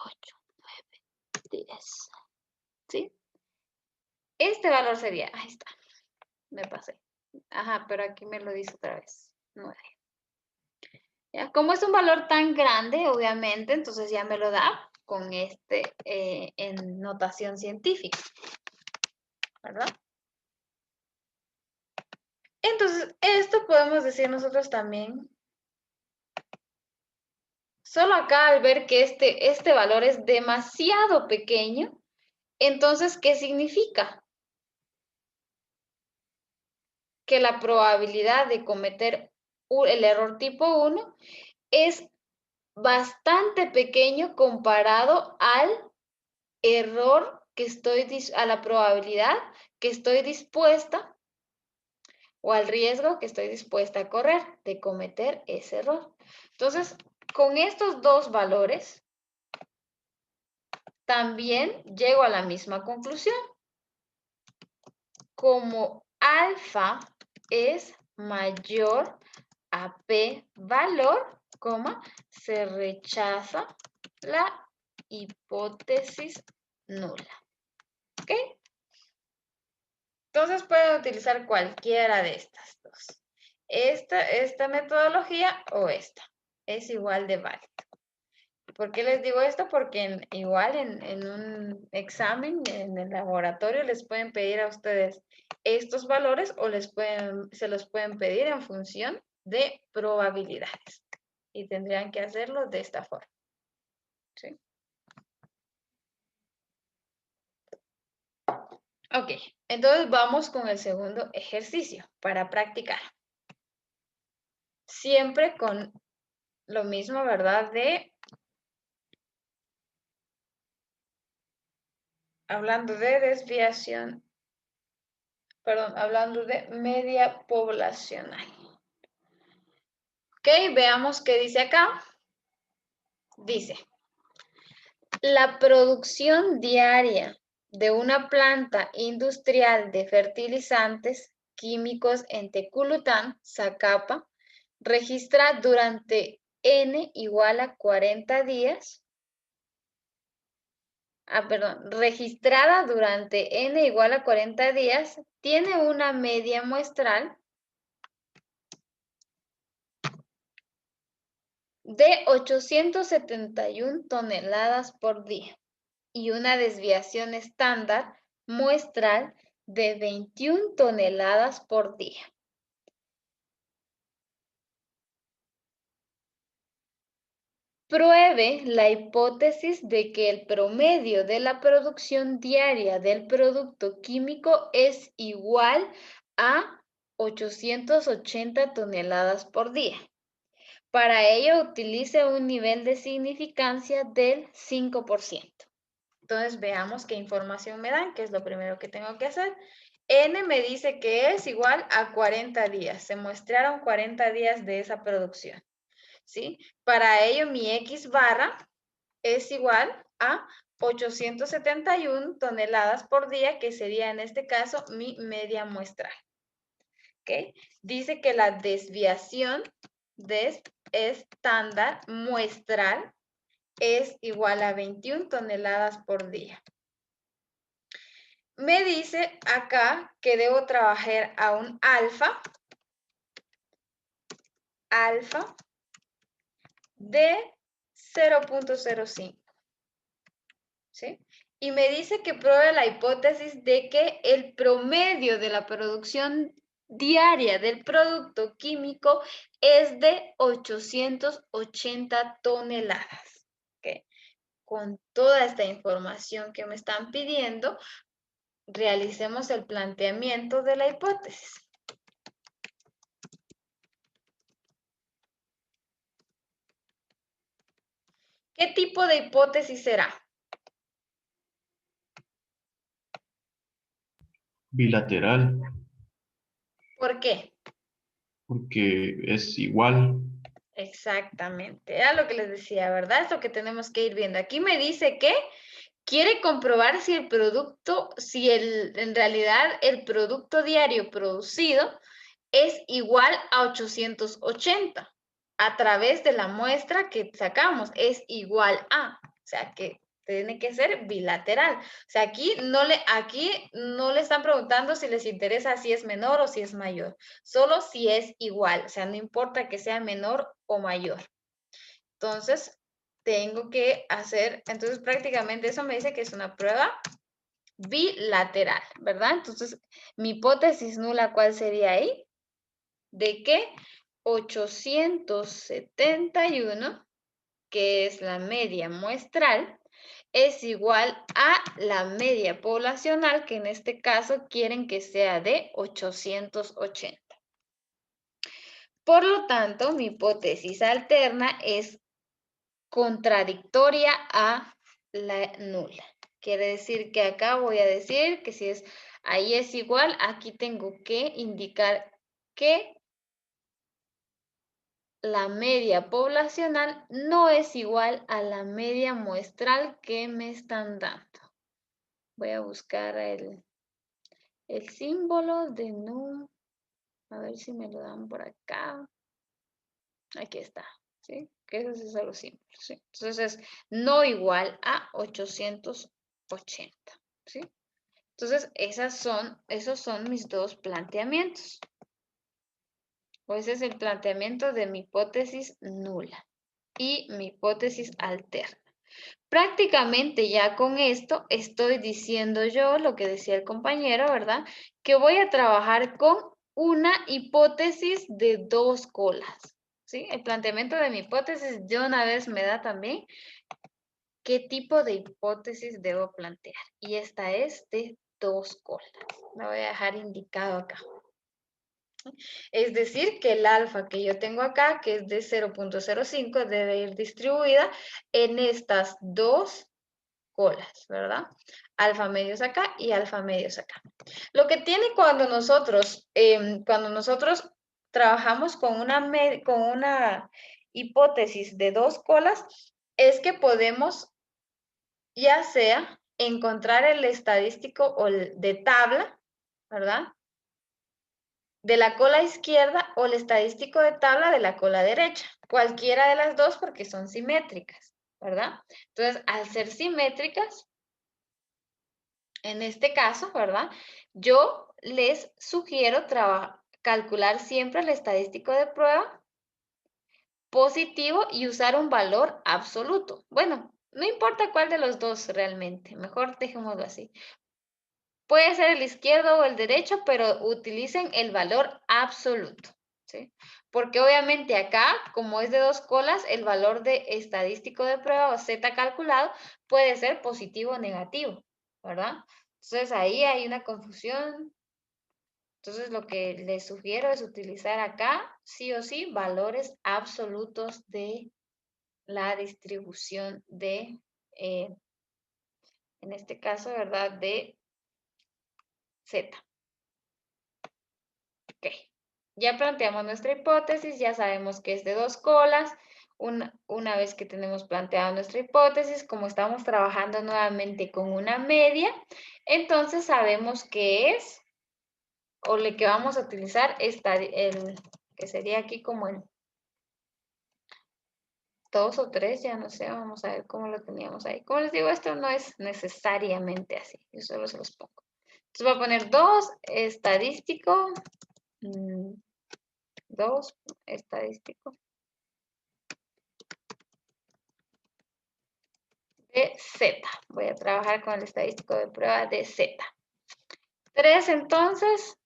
8, 9, 10. ¿Sí? Este valor sería, ahí está, me pasé. Ajá, pero aquí me lo dice otra vez, 9. ¿Ya? Como es un valor tan grande, obviamente, entonces ya me lo da con en notación científica, ¿verdad? Entonces, esto podemos decir nosotros también. Solo acá al ver que este valor es demasiado pequeño, entonces, ¿qué significa? Que la probabilidad de cometer el error tipo 1 es bastante pequeño comparado al error que a la probabilidad que estoy dispuesta o al riesgo que estoy dispuesta a correr de cometer ese error. Entonces, con estos dos valores, también llego a la misma conclusión. Como alfa es mayor a P valor, se rechaza la hipótesis nula. ¿Ok? Entonces pueden utilizar cualquiera de estas dos. Esta metodología o esta. Es igual de válida. ¿Por qué les digo esto? Porque igual en un examen, en el laboratorio, les pueden pedir a ustedes estos valores o se los pueden pedir en función de probabilidades. Y tendrían que hacerlo de esta forma. ¿Sí? Ok, entonces vamos con el segundo ejercicio para practicar. Siempre con lo mismo, ¿verdad? Hablando de desviación, perdón, hablando de media poblacional. Ok, veamos qué dice acá. Dice, la producción diaria de una planta industrial de fertilizantes químicos en Teculután, Zacapa, registra durante N igual a 40 días. Registrada durante N igual a 40 días, tiene una media muestral de 871 toneladas por día y una desviación estándar muestral de 21 toneladas por día. Pruebe la hipótesis de que el promedio de la producción diaria del producto químico es igual a 880 toneladas por día. Para ello, utilice un nivel de significancia del 5%. Entonces, veamos qué información me dan, que es lo primero que tengo que hacer. N me dice que es igual a 40 días. Se muestrearon 40 días de esa producción. ¿Sí? Para ello, mi X barra es igual a 871 toneladas por día, que sería en este caso mi media muestral. ¿Ok? Dice que la desviación de estándar muestral es igual a 21 toneladas por día. Me dice acá que debo trabajar a un alfa de 0.05. ¿Sí? Y me dice que pruebe la hipótesis de que el promedio de la producción diaria del producto químico es de 880 toneladas. ¿Okay? Con toda esta información que me están pidiendo, realicemos el planteamiento de la hipótesis. ¿Qué tipo de hipótesis será? Bilateral, ¿Por qué? porque es igual. Exactamente, era lo que les decía, ¿verdad? Es lo que tenemos que ir viendo. Aquí me dice que quiere comprobar si en realidad el producto diario producido es igual a 880 a través de la muestra que sacamos, es igual a, o sea que tiene que ser bilateral. O sea, aquí no le están preguntando si les interesa si es menor o si es mayor, solo si es igual, o sea, no importa que sea menor o mayor. Entonces, tengo que hacer, entonces prácticamente eso me dice que es una prueba bilateral, ¿verdad? Entonces, mi hipótesis nula, ¿cuál sería ahí? De que 871, que es la media muestral, es igual a la media poblacional, que en este caso quieren que sea de 880. Por lo tanto, mi hipótesis alterna es contradictoria a la nula. Quiere decir que acá voy a decir que si es ahí es igual, aquí tengo que indicar que la media poblacional no es igual a la media muestral que me están dando. Voy a buscar el símbolo de no. A ver si me lo dan por acá. Aquí está, ¿sí? Que esos son los símbolos, ¿sí? Entonces, no igual a 880, ¿sí? Entonces, esos son mis dos planteamientos. O ese es el planteamiento de mi hipótesis nula y mi hipótesis alterna. Prácticamente ya con esto estoy diciendo yo lo que decía el compañero, ¿verdad? Que voy a trabajar con una hipótesis de dos colas, ¿sí? El planteamiento de mi hipótesis de una vez me da también qué tipo de hipótesis debo plantear. Y esta es de dos colas. La voy a dejar indicado acá. Es decir, que el alfa que yo tengo acá, que es de 0.05, debe ir distribuida en estas dos colas, ¿verdad? Alfa medios acá y alfa medios acá. Lo que tiene cuando nosotros trabajamos con una hipótesis de dos colas, es que podemos ya sea encontrar el estadístico o el de tabla, ¿verdad? De la cola izquierda o el estadístico de tabla de la cola derecha. Cualquiera de las dos porque son simétricas, ¿verdad? Entonces, al ser simétricas, en este caso, ¿verdad? Yo les sugiero calcular siempre el estadístico de prueba positivo y usar un valor absoluto. Bueno, no importa cuál de los dos realmente, mejor dejémoslo así. Puede ser el izquierdo o el derecho, pero utilicen el valor absoluto, ¿sí? Porque obviamente acá, como es de dos colas, el valor de estadístico de prueba o Z calculado puede ser positivo o negativo, ¿verdad? Entonces ahí hay una confusión. Entonces lo que les sugiero es utilizar acá, sí o sí, valores absolutos de la distribución de, en este caso, ¿verdad? De Z. Ok. Ya planteamos nuestra hipótesis, ya sabemos que es de dos colas. Una vez que tenemos planteada nuestra hipótesis, como estamos trabajando nuevamente con una media, entonces sabemos que es, o le que vamos a utilizar, que sería aquí como el 2 o 3, ya no sé, vamos a ver cómo lo teníamos ahí. Como les digo, esto no es necesariamente así, yo solo se los pongo. Entonces voy a poner 2 estadístico, 2 estadístico de Z. Voy a trabajar con el estadístico de prueba de Z. 3 entonces,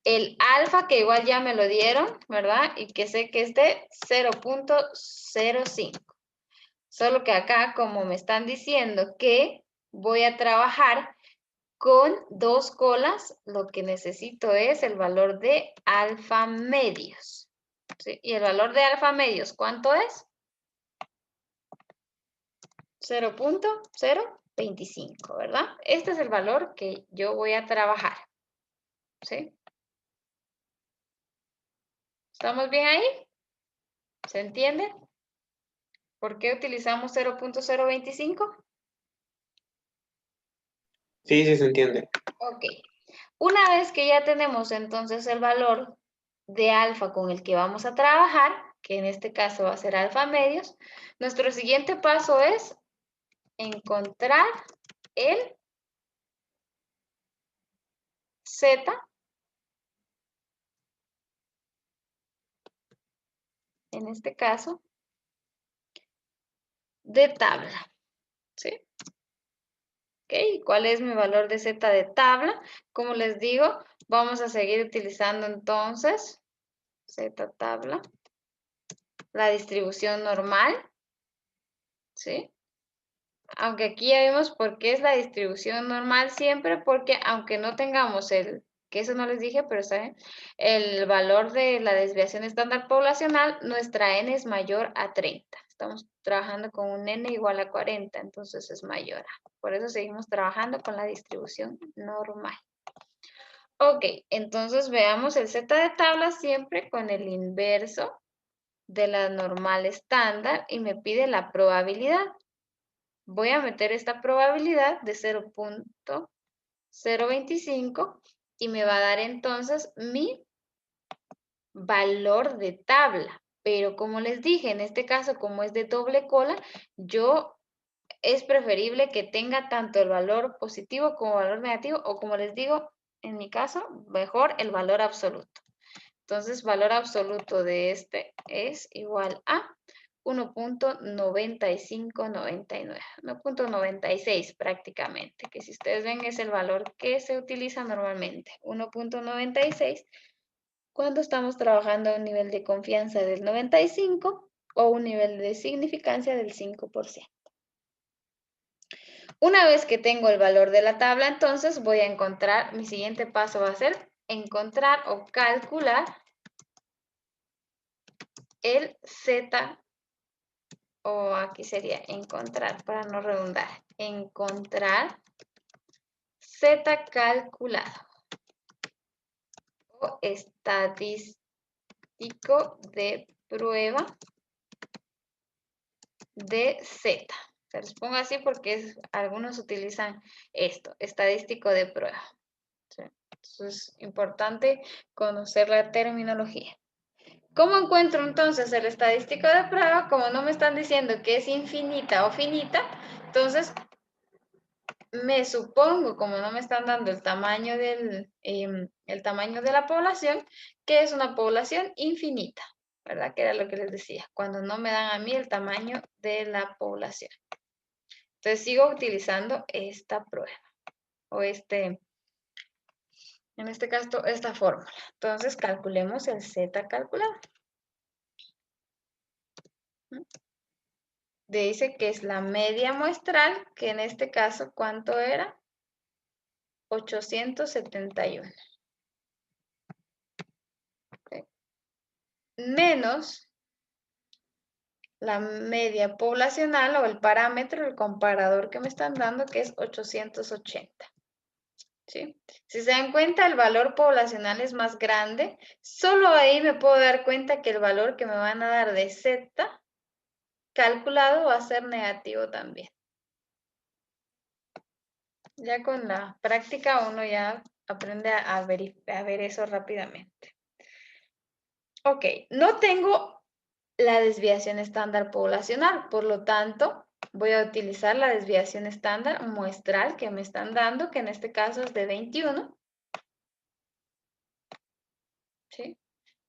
el alfa que igual ya me lo dieron, ¿verdad? Y que sé que es de 0.05. Solo que acá, como me están diciendo que voy a trabajar con dos colas, lo que necesito es el valor de alfa medios. ¿Sí? Y el valor de alfa medios, ¿cuánto es? 0.025, ¿verdad? Este es el valor que yo voy a trabajar. ¿Sí? ¿Estamos bien ahí? ¿Se entiende? ¿Por qué utilizamos 0.025? Sí, sí se entiende. Ok. Una vez que ya tenemos entonces el valor de alfa con el que vamos a trabajar, que en este caso va a ser alfa medios, nuestro siguiente paso es encontrar el Z, en este caso, de tabla, ¿sí? ¿Ok? ¿Cuál es mi valor de Z de tabla? Como les digo, vamos a seguir utilizando entonces Z tabla, la distribución normal, ¿sí? Aunque aquí ya vimos por qué es la distribución normal siempre, porque aunque no tengamos que eso no les dije, pero está bien, el valor de la desviación estándar poblacional, nuestra n es mayor a 30. Estamos trabajando con un n igual a 40, entonces es mayor a. Por eso seguimos trabajando con la distribución normal. Ok, entonces veamos el Z de tabla siempre con el inverso de la normal estándar y me pide la probabilidad. Voy a meter esta probabilidad de 0.025 y me va a dar entonces mi valor de tabla. Pero como les dije, en este caso, como es de doble cola, es preferible que tenga tanto el valor positivo como valor negativo, o como les digo, en mi caso, mejor el valor absoluto. Entonces, valor absoluto de este es igual a 1.9599, 1.96 prácticamente, que si ustedes ven es el valor que se utiliza normalmente, 1.96, cuando estamos trabajando a un nivel de confianza del 95 o un nivel de significancia del 5%. Una vez que tengo el valor de la tabla, entonces voy a encontrar, mi siguiente paso va a ser encontrar o calcular el Z, o aquí sería encontrar, para no redundar, encontrar Z calculado o estadístico de prueba de Z. Se los pongo así porque algunos utilizan esto, estadístico de prueba. ¿Sí? Entonces es importante conocer la terminología. ¿Cómo encuentro entonces el estadístico de prueba? Como no me están diciendo que es infinita o finita, entonces me supongo, como no me están dando el tamaño el tamaño de la población, que es una población infinita, ¿verdad? Que era lo que les decía, cuando no me dan a mí el tamaño de la población. Entonces sigo utilizando esta prueba, o en este caso, esta fórmula. Entonces calculemos el Z calculado. Dice que es la media muestral, que en este caso, ¿cuánto era? 871. Okay. Menos la media poblacional o el parámetro, el comparador que me están dando, que es 880. ¿Sí? Si se dan cuenta, el valor poblacional es más grande. Solo ahí me puedo dar cuenta que el valor que me van a dar de Z calculado va a ser negativo también. Ya con la práctica uno ya aprende a ver eso rápidamente. Ok, no tengo la desviación estándar poblacional, por lo tanto, voy a utilizar la desviación estándar muestral que me están dando, que en este caso es de 21. ¿Sí?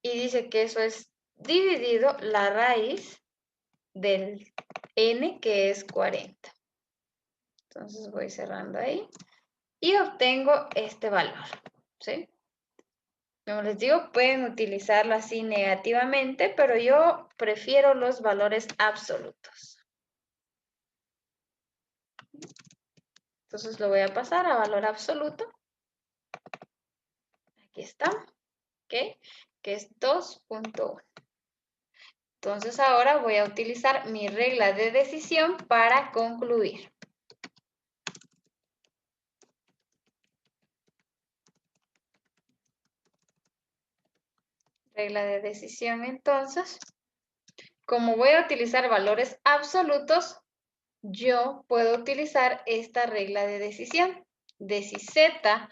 Y dice que eso es dividido la raíz del n, que es 40. Entonces voy cerrando ahí y obtengo este valor, ¿sí? Como les digo, pueden utilizarlo así negativamente, pero yo prefiero los valores absolutos. Entonces lo voy a pasar a valor absoluto. Aquí está, ¿ok? Que es 2.1. Entonces ahora voy a utilizar mi regla de decisión para concluir. Regla de decisión, entonces, como voy a utilizar valores absolutos, yo puedo utilizar esta regla de decisión. De si Z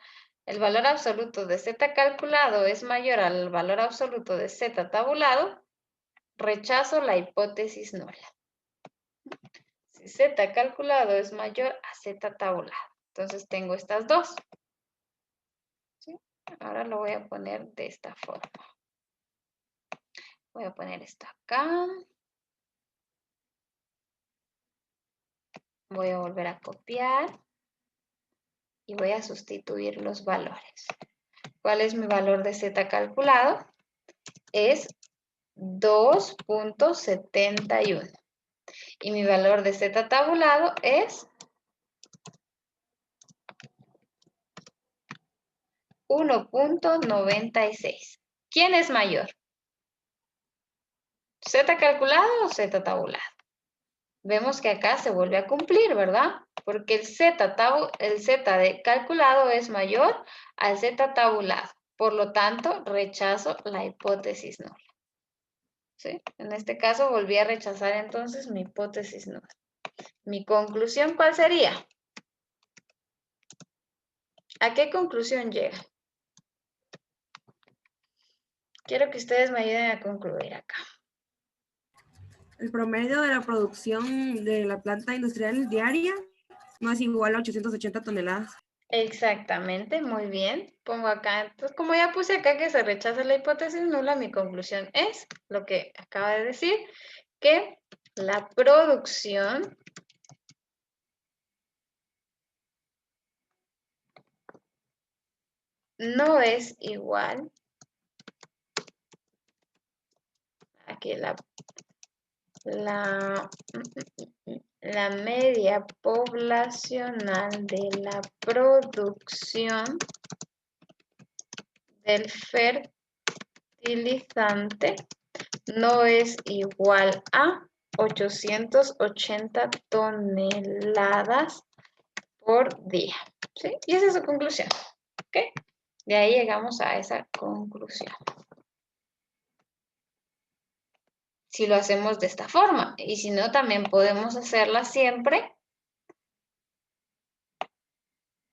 el valor absoluto de z calculado es mayor al valor absoluto de z tabulado, rechazo la hipótesis nula. Si z calculado es mayor a z tabulado. Entonces tengo estas dos. ¿Sí? Ahora lo voy a poner de esta forma. Voy a poner esto acá. Voy a volver a copiar. Y voy a sustituir los valores. ¿Cuál es mi valor de z calculado? Es 2.71. Y mi valor de z tabulado es 1.96. ¿Quién es mayor? ¿Z calculado o Z tabulado? Vemos que acá se vuelve a cumplir, ¿verdad? Porque el Z de calculado es mayor al Z tabulado. Por lo tanto, rechazo la hipótesis nula. ¿Sí? En este caso, volví a rechazar entonces mi hipótesis nula. ¿Mi conclusión cuál sería? ¿A qué conclusión llega? Quiero que ustedes me ayuden a concluir acá. El promedio de la producción de la planta industrial diaria no es igual a 880 toneladas. Exactamente, muy bien. Pongo acá, entonces como ya puse acá que se rechaza la hipótesis nula, mi conclusión es lo que acaba de decir, que la producción no es igual a que la media poblacional de la producción del fertilizante no es igual a 880 toneladas por día. ¿Sí? Y esa es su conclusión. ¿Ok? De ahí llegamos a esa conclusión. Si lo hacemos de esta forma. Y si no, también podemos hacerla siempre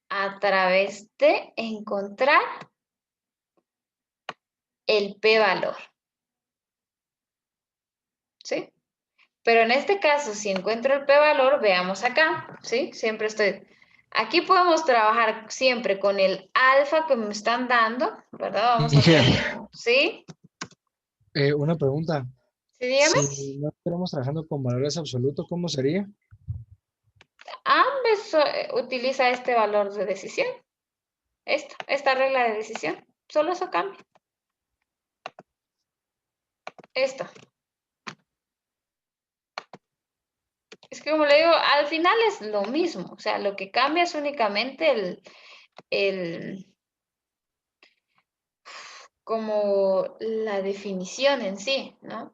a través de encontrar el p-valor. ¿Sí? Pero en este caso, si encuentro el p-valor, veamos acá. ¿Sí? Siempre estoy... Aquí podemos trabajar siempre con el alfa que me están dando, ¿verdad? Vamos a hacer... ¿Sí? Una pregunta. ¿Sí, dígame? Si no estuviéramos trabajando con valores absolutos, ¿cómo sería? Ambos utiliza este valor de decisión. Esta regla de decisión. Solo eso cambia. Esto. Es que como le digo, al final es lo mismo. O sea, lo que cambia es únicamente como la definición en sí, ¿no?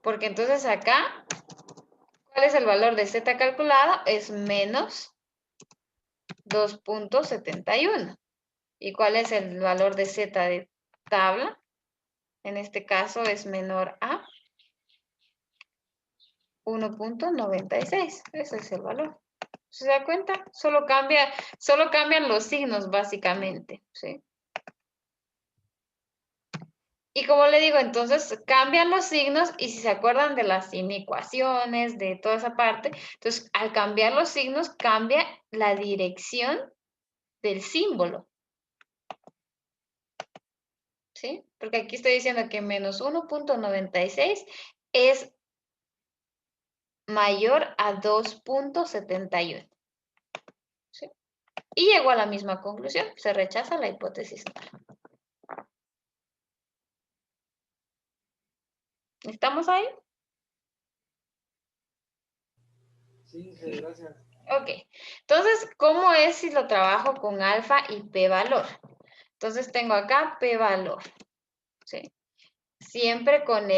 Porque entonces acá, ¿cuál es el valor de z calculado? Es menos 2.71. ¿Y cuál es el valor de z de tabla? En este caso es menor a 1.96. Ese es el valor. ¿Se da cuenta? Solo cambian los signos básicamente, ¿sí? Y como le digo, entonces cambian los signos y si se acuerdan de las inecuaciones, de toda esa parte, entonces al cambiar los signos cambia la dirección del símbolo. ¿Sí? Porque aquí estoy diciendo que menos 1.96 es mayor a 2.71. ¿Sí? Y llegó a la misma conclusión, se rechaza la hipótesis nula. ¿Estamos ahí? Sí, gracias. Ok, entonces, ¿cómo es si lo trabajo con alfa y p-valor? Entonces tengo acá p-valor, ¿sí? Siempre con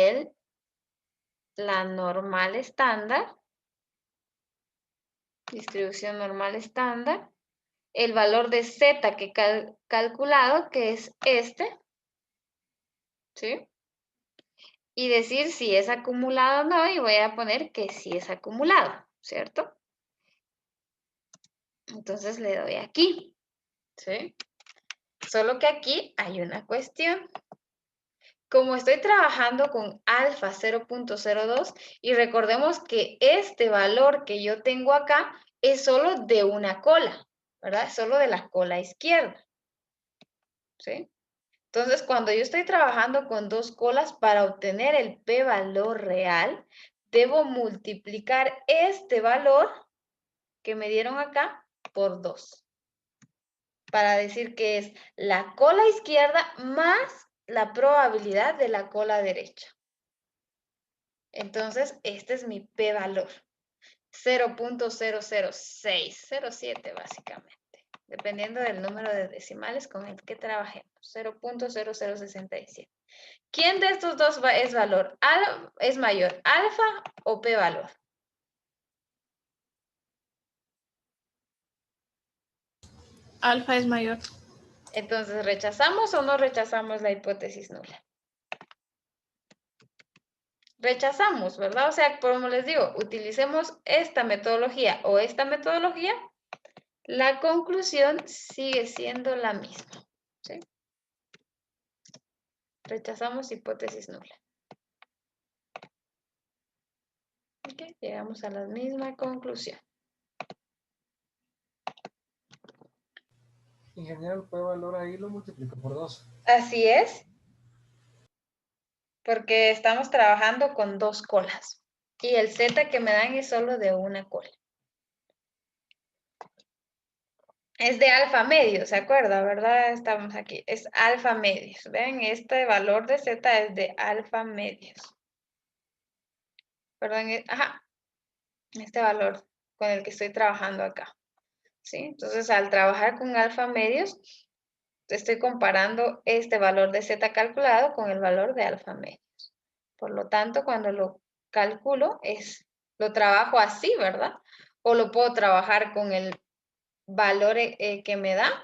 la normal estándar, distribución normal estándar, el valor de z que he calculado, que es este, ¿sí? Y decir si es acumulado o no, y voy a poner que sí es acumulado, ¿cierto? Entonces le doy aquí, ¿sí? Solo que aquí hay una cuestión. Como estoy trabajando con alfa 0.02 y recordemos que este valor que yo tengo acá es solo de una cola, ¿verdad? Solo de la cola izquierda. ¿Sí? Entonces, cuando yo estoy trabajando con dos colas para obtener el p-valor real, debo multiplicar este valor que me dieron acá por 2. Para decir que es la cola izquierda más la probabilidad de la cola derecha. Entonces, este es mi p-valor. 0.00607 básicamente. Dependiendo del número de decimales con el que trabajemos. 0.0067. ¿Quién de estos dos es mayor? ¿Alfa o p-valor? Alfa es mayor. Entonces, ¿rechazamos o no rechazamos la hipótesis nula? Rechazamos, ¿verdad? O sea, como les digo, utilicemos esta metodología o esta metodología, la conclusión sigue siendo la misma. ¿Sí? Rechazamos hipótesis nula. Ok, llegamos a la misma conclusión. Ingeniero, el p-valor ahí lo multiplico por 2. Así es. Porque estamos trabajando con dos colas. Y el Z que me dan es solo de una cola. Es de alfa medio, ¿se acuerda? ¿Verdad? Estamos aquí. Es alfa medios. ¿Ven? Este valor de Z es de alfa medios. Perdón, ajá. Este valor con el que estoy trabajando acá. ¿Sí? Entonces, al trabajar con alfa medios, estoy comparando este valor de Z calculado con el valor de alfa medios. Por lo tanto, cuando lo calculo, lo trabajo así, ¿verdad? O lo puedo trabajar con el valor que me da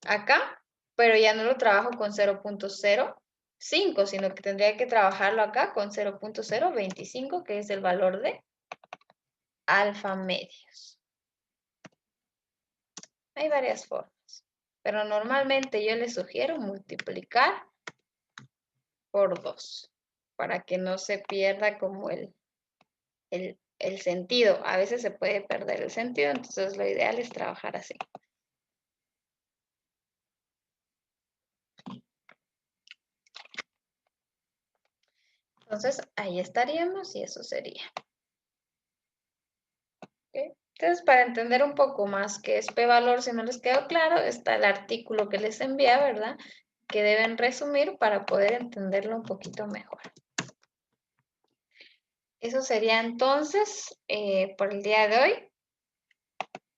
acá, pero ya no lo trabajo con 0.05, sino que tendría que trabajarlo acá con 0.025, que es el valor de alfa medios. Hay varias formas, pero normalmente yo les sugiero multiplicar por 2, para que no se pierda como el sentido. A veces se puede perder el sentido, entonces lo ideal es trabajar así. Entonces, ahí estaríamos y eso sería. ¿Okay? Entonces, para entender un poco más qué es p-valor, si no les quedó claro, está el artículo que les envía, ¿verdad? Que deben resumir para poder entenderlo un poquito mejor. Eso sería entonces por el día de hoy.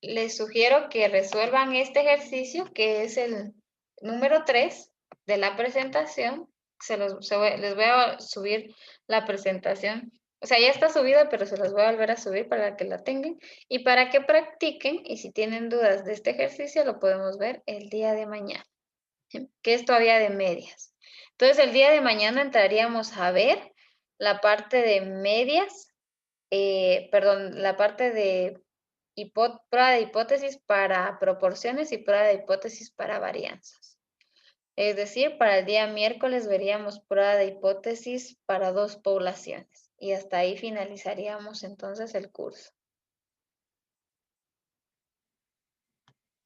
Les sugiero que resuelvan este ejercicio, que es el número 3 de la presentación. Les voy a subir la presentación. O sea, ya está subida, pero se los voy a volver a subir para que la tengan y para que practiquen. Y si tienen dudas de este ejercicio, lo podemos ver el día de mañana, ¿sí? Que es todavía de medias. Entonces, el día de mañana entraríamos a ver la parte de medias, la parte de prueba de hipótesis para proporciones y prueba de hipótesis para varianzas. Es decir, para el día miércoles veríamos prueba de hipótesis para 2 poblaciones. Y hasta ahí finalizaríamos entonces el curso.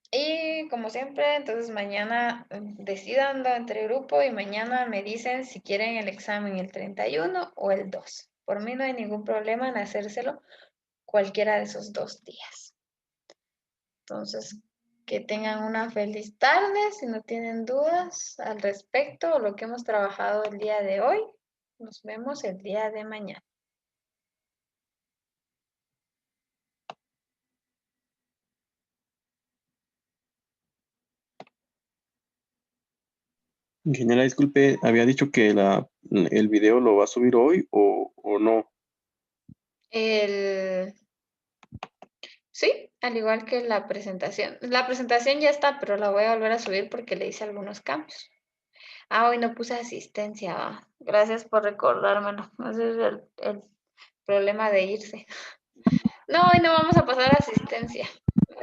Y como siempre, entonces mañana decidan entre grupo y mañana me dicen si quieren el examen el 31 o el 2. Por mí no hay ningún problema en hacérselo cualquiera de esos 2 días. Entonces, que tengan una feliz tarde. Si no tienen dudas al respecto o lo que hemos trabajado el día de hoy, nos vemos el día de mañana. Ingeniera, disculpe, había dicho que el video lo va a subir hoy o no. Sí, al igual que la presentación. La presentación ya está, pero la voy a volver a subir porque le hice algunos cambios. Ah, hoy no puse asistencia. Gracias por recordármelo. Ese es el problema de irse. No, hoy no vamos a pasar asistencia.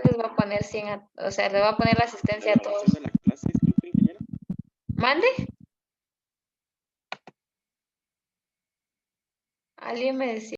Les voy a poner 100, o sea, le voy a poner la asistencia a todos. La grabación de la clase ¿Mande? Alguien me decía.